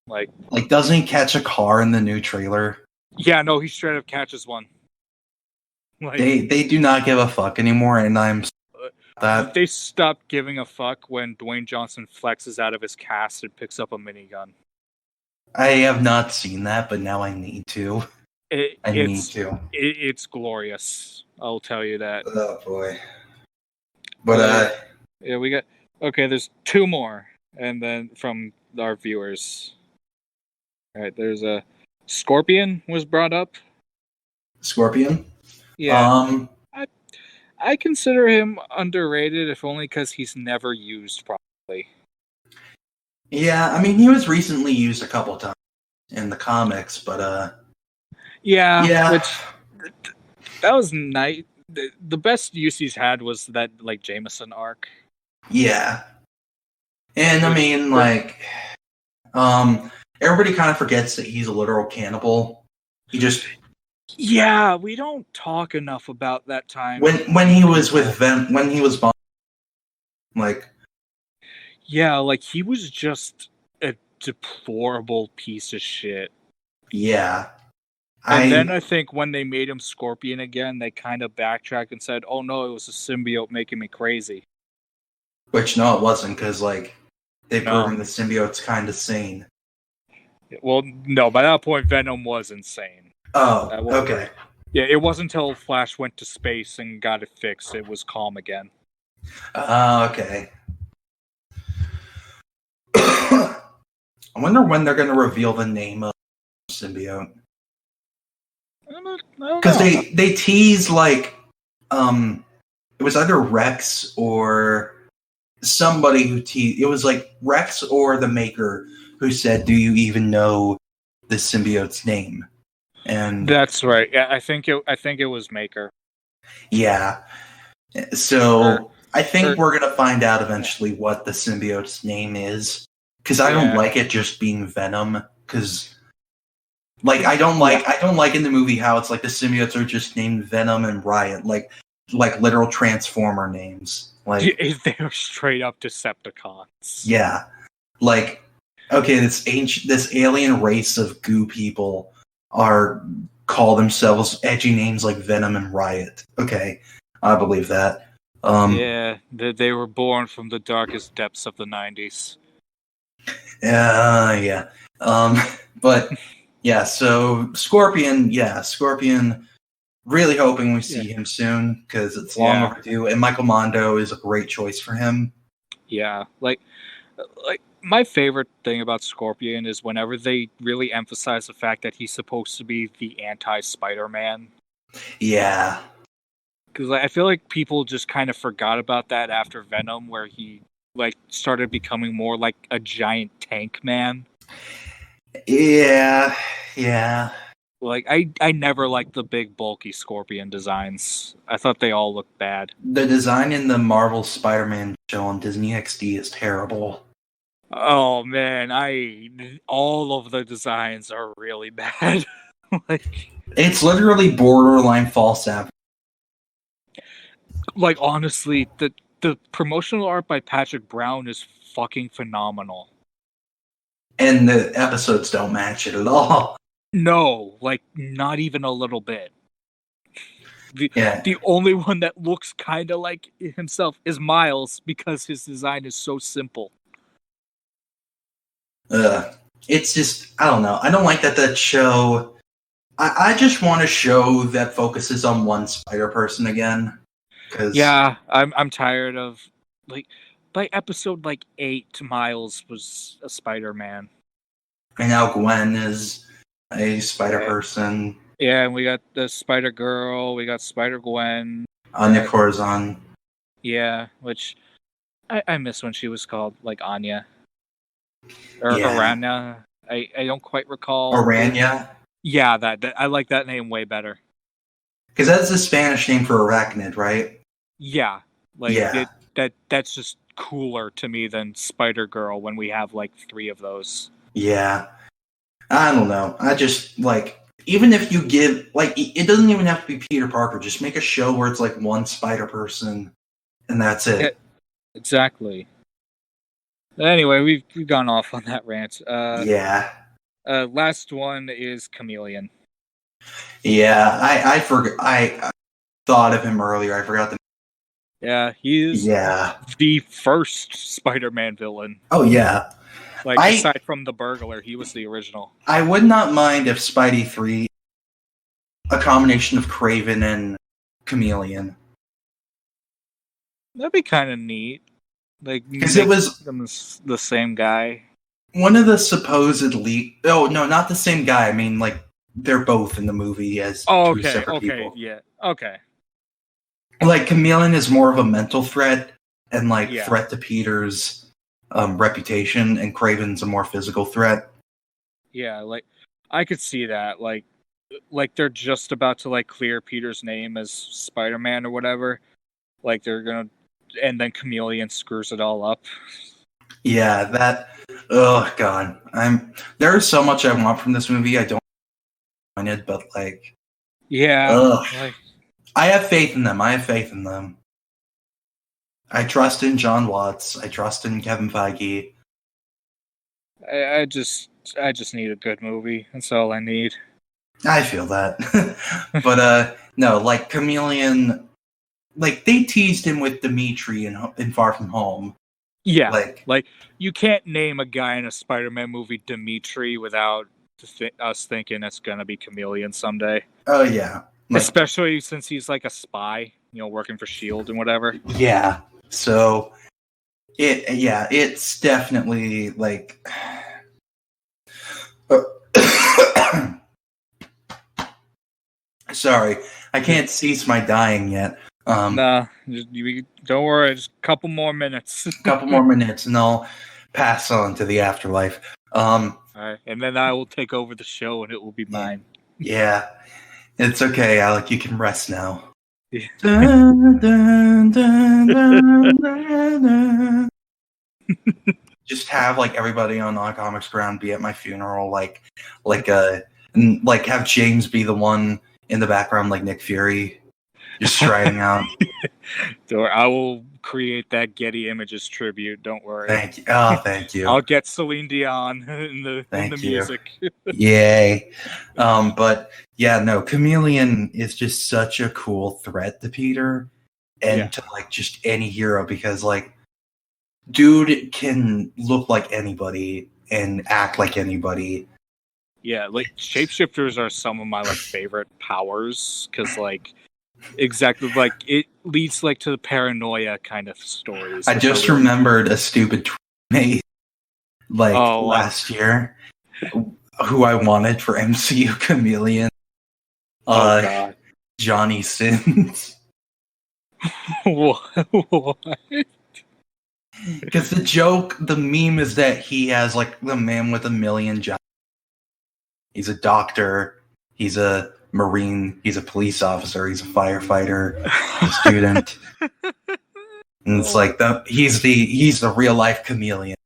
Like, doesn't he catch a car in the new trailer? Yeah, no, he straight up catches one. Like, they do not give a fuck anymore, and I'm that they stopped giving a fuck when Dwayne Johnson flexes out of his cast and picks up a minigun. I have not seen that, but now I need to. It's glorious. I'll tell you that. Oh boy. But yeah, we got there's two more, and then from our viewers. All right, there's a Scorpion was brought up. Scorpion? Yeah. I consider him underrated, if only because he's never used properly. Yeah, I mean, he was recently used a couple times in the comics, but yeah. Which that was nice. The best use he's had was that, like, Jameson arc. Yeah, and I mean, like, everybody kind of forgets that he's a literal cannibal. He just we don't talk enough about that time when he was with when he was like, yeah, like, he was just a deplorable piece of shit. Yeah. And then I think when they made him Scorpion again, they kind of backtracked and said, oh no, it was a symbiote making me crazy. Which, no, it wasn't, because, like, they've proven the symbiote's kind of sane. Well, no, by that point, Venom was insane. Oh, okay. Yeah, it wasn't until Flash went to space and got it fixed, it was calm again. Okay. I wonder when they're going to reveal the name of the symbiote. Because they tease, like, it was either Rex or somebody who teased. It was like Rex or the Maker who said, "Do you even know the symbiote's name?" And that's right. Yeah, I think it was Maker. Yeah. So I think we're gonna find out eventually what the symbiote's name is. Because I don't like it just being Venom. Because, like, I don't like in the movie how it's like the symbiotes are just named Venom and Riot, like literal Transformer names. Like, they're straight up Decepticons. Yeah, like, okay, this alien race of goo people call themselves edgy names like Venom and Riot. Okay, I believe that. Yeah, they were born from the darkest depths of the 90s. Yeah. But yeah, so Scorpion, really hoping we see him soon, because it's long overdue, and Michael Mondo is a great choice for him. Yeah, like my favorite thing about Scorpion is whenever they really emphasize the fact that he's supposed to be the anti-Spider-Man. Yeah. Because I feel like people just kind of forgot about that after Venom, where he, like, started becoming more like a giant tank man. Yeah. Like, I never liked the big, bulky Scorpion designs. I thought they all looked bad. The design in the Marvel Spider-Man show on Disney XD is terrible. Oh, man, all of the designs are really bad. Like, it's literally borderline false advertising. Like, honestly, the promotional art by Patrick Brown is fucking phenomenal. And the episodes don't match it at all. No, like, not even a little bit. The only one that looks kind of like himself is Miles, because his design is so simple. It's just, I don't know. I don't like that show. I just want a show that focuses on one Spider-Person again. Yeah, I'm tired of, like, by episode, 8, Miles was a Spider-Man. And now Gwen is a Spider-Person. Yeah, and we got the Spider-Girl, we got Spider-Gwen. Anya Corazon. Yeah, which I miss when she was called, Anya. Or Yeah. Aranya. I don't quite recall. Aranya? Yeah, that I like that name way better. Because that's the Spanish name for arachnid, right? Yeah. Yeah. That's just cooler to me than Spider-Girl when we have, 3 of those. Yeah. I don't know. I just, even if you give, it doesn't even have to be Peter Parker. Just make a show where it's, one Spider-Person, and that's it. Yeah, exactly. Anyway, we've gone off on that rant. Yeah. Last one is Chameleon. Yeah, I forgot. I thought of him earlier. I forgot the. Yeah, he's the first Spider-Man villain. Oh yeah. Aside from the burglar, he was the original. I would not mind if Spidey 3, a combination of Kraven and Chameleon. That'd be kind of neat. Because it was the same guy. One of the supposedly. Oh no, not the same guy. I mean, they're both in the movie as two separate people. Yeah, okay. Chameleon is more of a mental threat and Yeah. threat to Peter's reputation, and Kraven's a more physical threat. Yeah, I could see that. They're just about to clear Peter's name as Spider-Man or whatever. They're gonna, and then Chameleon screws it all up. Yeah, that. Oh god, there's so much I want from this movie. I don't want it, but yeah, I have faith in them. I trust in John Watts. I trust in Kevin Feige. I just need a good movie. That's all I need. I feel that. But no, Chameleon, they teased him with Dimitri in Far From Home. Yeah, you can't name a guy in a Spider-Man movie Dimitri without us thinking it's gonna be Chameleon someday. Oh yeah, especially since he's a spy, working for S.H.I.E.L.D. and whatever. Yeah, so it's definitely Sorry, I can't cease my dying yet. Nah, don't worry. Just a couple more minutes. And I'll pass on to the afterlife. All right, and then I will take over the show, and it will be mine. Yeah, it's okay, Alec. You can rest now. Yeah. Dun, dun, dun, dun, dun, dun. Just have everybody on Non Comics Ground be at my funeral, have James be the one in the background, like Nick Fury, just striding out. I will create that Getty Images tribute. Don't worry. Thank you. Oh, thank you. I'll get Celine Dion in the music. Yay. But yeah, no, Chameleon is just such a cool threat to Peter and to just any hero, because dude can look like anybody and act like anybody. Yeah, shapeshifters are some of my favorite powers, because exactly it leads to the paranoia kind of stories. I just remembered a stupid tweet last year who I wanted for MCU Chameleon. God. Johnny Sins. What? Because the meme is that he has the man with a million jobs. He's a doctor. He's a Marine. He's a police officer. He's a firefighter. A student. And it's he's the real life Chameleon.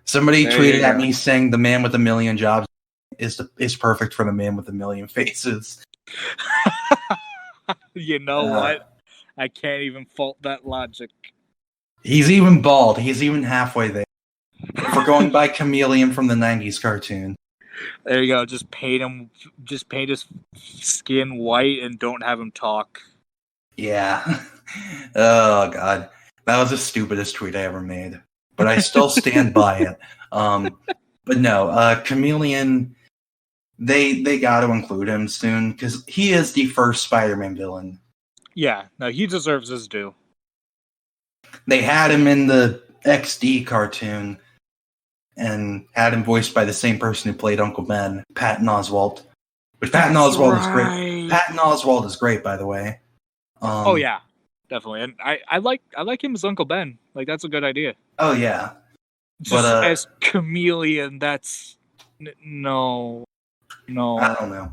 Somebody tweeted at me saying the man with a million jobs is perfect for the man with a million faces. You know what? I can't even fault that logic. He's even bald. He's even halfway there. If we're going by Chameleon from the 90s cartoon. There you go. Just paint his skin white and don't have him talk. Yeah. Oh god. That was the stupidest tweet I ever made. But I still stand by it. But no, Chameleon, they got to include him soon because he is the first Spider-Man villain. Yeah, no, he deserves his due. They had him in the XD cartoon and had him voiced by the same person who played Uncle Ben, Patton Oswalt. Which Patton Oswalt is great. Patton Oswalt is great, by the way. Oh yeah, definitely, and I like him as Uncle Ben. Like that's a good idea. Oh yeah, just as Chameleon, that's no. I don't know.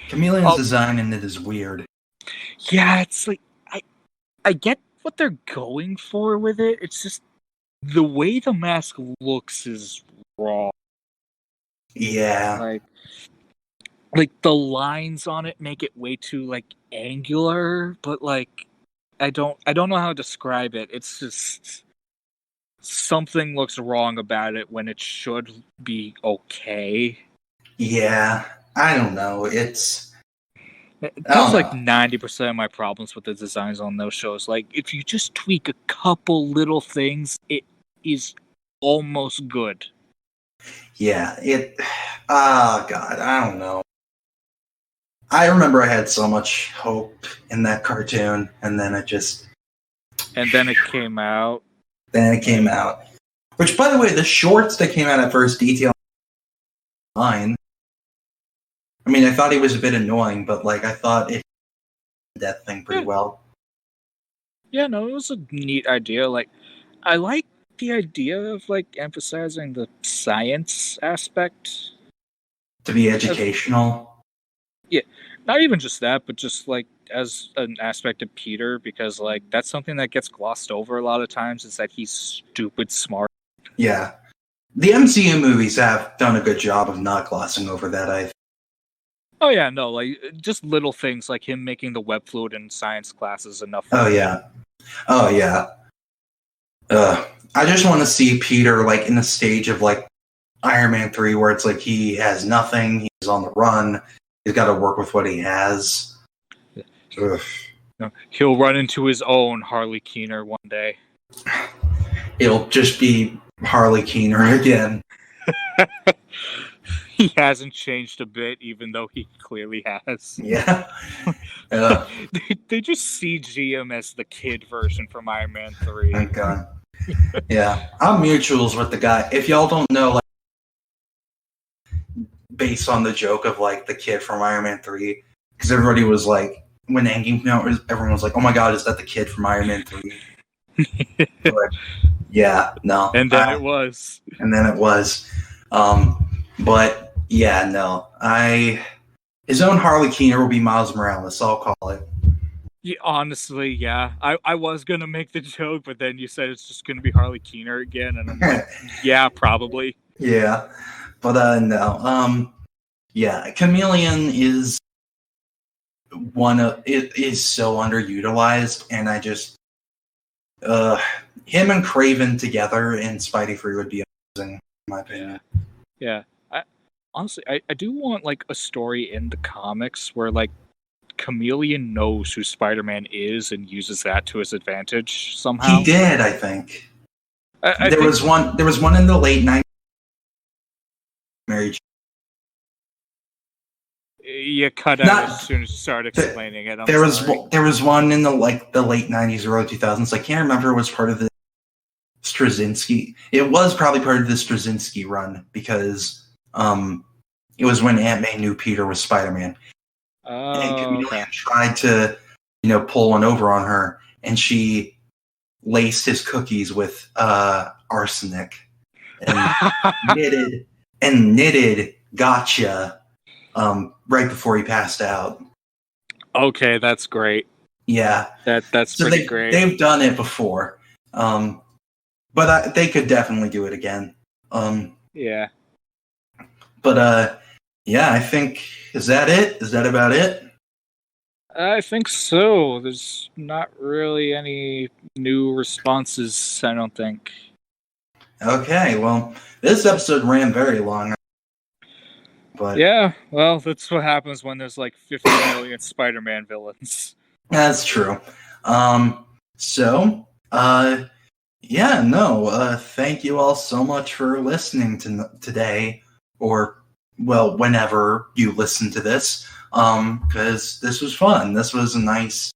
Chameleon's design in it is weird. Yeah, it's like I get what they're going for with it. It's just the way the mask looks is wrong. Yeah. Like the lines on it make it way too like angular, but like I don't know how to describe it. It's just something looks wrong about it when it should be okay. Yeah, I don't know. That's like 90% of my problems with the designs on those shows. Like, if you just tweak a couple little things, it is almost good. Yeah, oh god, I don't know. I remember I had so much hope in that cartoon, and then it just... And then it came out. Which, by the way, the shorts that came out at first detail fine. I mean, I thought he was a bit annoying, but like I thought it did that thing pretty well. Yeah, no, it was a neat idea. Like, I like the idea of like emphasizing the science aspect. To be educational. Yeah, not even just that, but just like as an aspect of Peter, because like that's something that gets glossed over a lot of times is that he's stupid smart. Yeah. The MCU movies have done a good job of not glossing over that, I think. Oh yeah, no, like just little things like him making the web fluid in science classes enough. Oh yeah. I just want to see Peter like in the stage of like Iron Man 3 where it's like he has nothing, he's on the run, he's got to work with what he has. Ugh. He'll run into his own Harley Keener one day. It'll just be Harley Keener again. He hasn't changed a bit, even though he clearly has. Yeah. They just CG him as the kid version from Iron Man 3. Thank God. Yeah. I'm mutuals with the guy. If y'all don't know, like, based on the joke of, like, the kid from Iron Man 3, because everybody was like, when Endgame came out, everyone was like, oh my God, is that the kid from Iron Man 3? Like, yeah, no. And then it was. But yeah, no. His own Harley Keener will be Miles Morales, I'll call it. Yeah, honestly, yeah. I was gonna make the joke, but then you said it's just gonna be Harley Keener again, and I'm like, yeah, probably. Yeah. But no. Yeah, Chameleon is it is so underutilized, and I just him and Kraven together in Spidey 3 would be amazing, in my opinion. Yeah. Honestly, I do want like a story in the comics where like Chameleon knows who Spider-Man is and uses that to his advantage somehow. He did, I think. There was one in the late 90s. Mary Jane. You cut out as soon as you started explaining it. There was one in the late 90s, early 2000s. I can't remember if it was part of the Straczynski. It was probably part of the Straczynski run because it was when Aunt May knew Peter was Spider-Man. And Chameleon tried to, pull one over on her, and she laced his cookies with arsenic and knitted gotcha right before he passed out. Okay, that's great. Yeah, that's pretty great. They've done it before, but they could definitely do it again. Yeah. But yeah, I think is that it? Is that about it? I think so. There's not really any new responses, I don't think. Okay, well, this episode ran very long. But yeah, well, that's what happens when there's like 50 million Spider-Man villains. That's true. So, Yeah, no, thank you all so much for listening today, or, well, whenever you listen to this, because this was fun. This was a nice,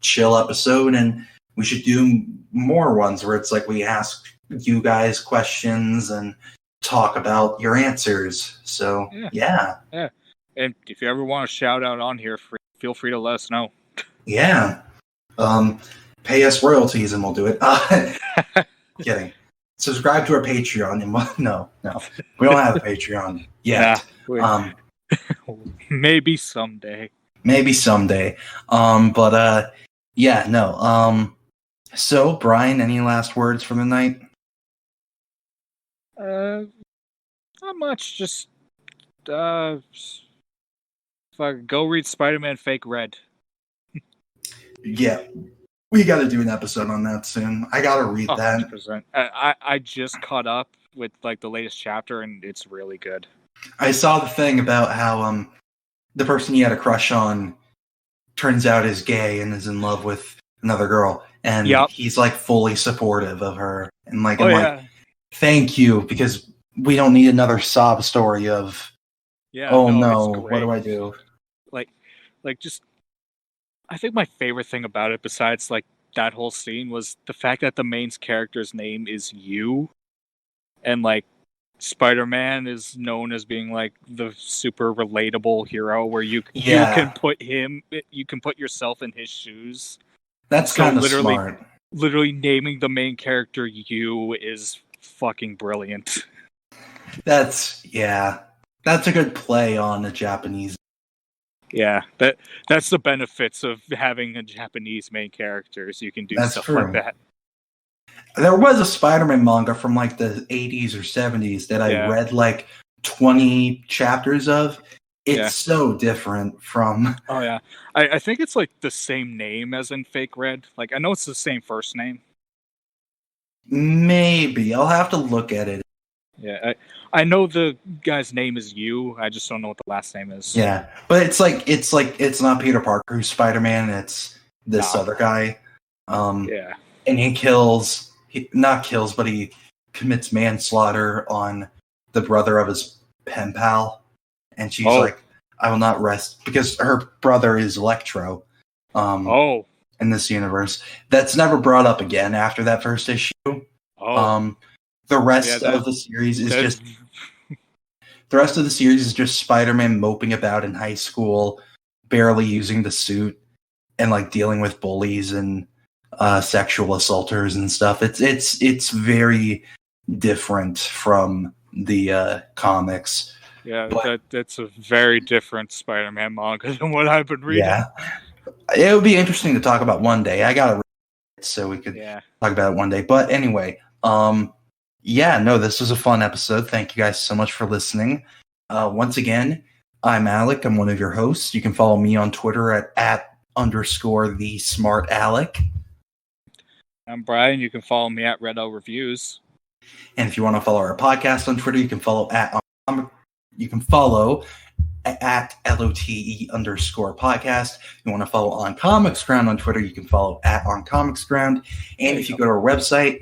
chill episode, and we should do more ones where it's like we ask you guys questions and talk about your answers. So, yeah. And if you ever want a shout out on here, feel free to let us know. Yeah. Pay us royalties and we'll do it. Kidding. Subscribe to our Patreon. And no, we don't have a Patreon yet. Maybe someday. But yeah, no. So Brian, any last words for the night? Not much. Just go read Spider-Man Fake Red. Yeah. We got to do an episode on that soon. I got to read that. 100%. I just caught up with like the latest chapter, and it's really good. I saw the thing about how the person he had a crush on turns out is gay and is in love with another girl, and he's like fully supportive of her, and like like, thank you, because we don't need another sob story of what do I do? Like just. I think my favorite thing about it, besides like that whole scene, was the fact that the main character's name is You, and like Spider-Man is known as being like the super relatable hero, where you can put yourself in his shoes. That's kind of smart. Literally naming the main character You is fucking brilliant. That's a good play on the Japanese. Yeah, that's the benefits of having a Japanese main characters. You can do stuff like that. There was a Spider-Man manga from like the 80s or 70s that I read like 20 chapters of. It's so different from... Oh, yeah. I think it's like the same name as in Fake Red. Like, I know it's the same first name. Maybe. I'll have to look at it. Yeah, I know the guy's name is You. I just don't know what the last name is. Yeah, but it's not Peter Parker who's Spider-Man. It's this other guy. And he he commits manslaughter on the brother of his pen pal, and she's like, "I will not rest," because her brother is Electro. In this universe, that's never brought up again after that first issue. The rest of the series is just Spider-Man moping about in high school, barely using the suit, and like dealing with bullies and sexual assaulters and stuff. It's very different from the comics. Yeah, that's a very different Spider-Man manga than what I've been reading. Yeah, it would be interesting to talk about one day. I gotta read it so we could talk about it one day. But anyway, this was a fun episode. Thank you guys so much for listening. Once again, I'm Alec. I'm one of your hosts. You can follow me on Twitter at _the_smartAlec. I'm Brian. You can follow me at Redo Reviews. And if you want to follow our podcast on Twitter, you can follow at LOTE_podcast. If you want to follow On Comics Ground on Twitter, you can follow at On Comics Ground. And if you go to our website,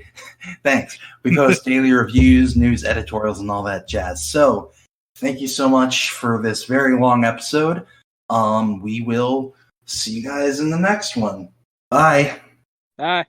thanks. We post daily reviews, news, editorials, and all that jazz. So thank you so much for this very long episode. We will see you guys in the next one. Bye. Bye.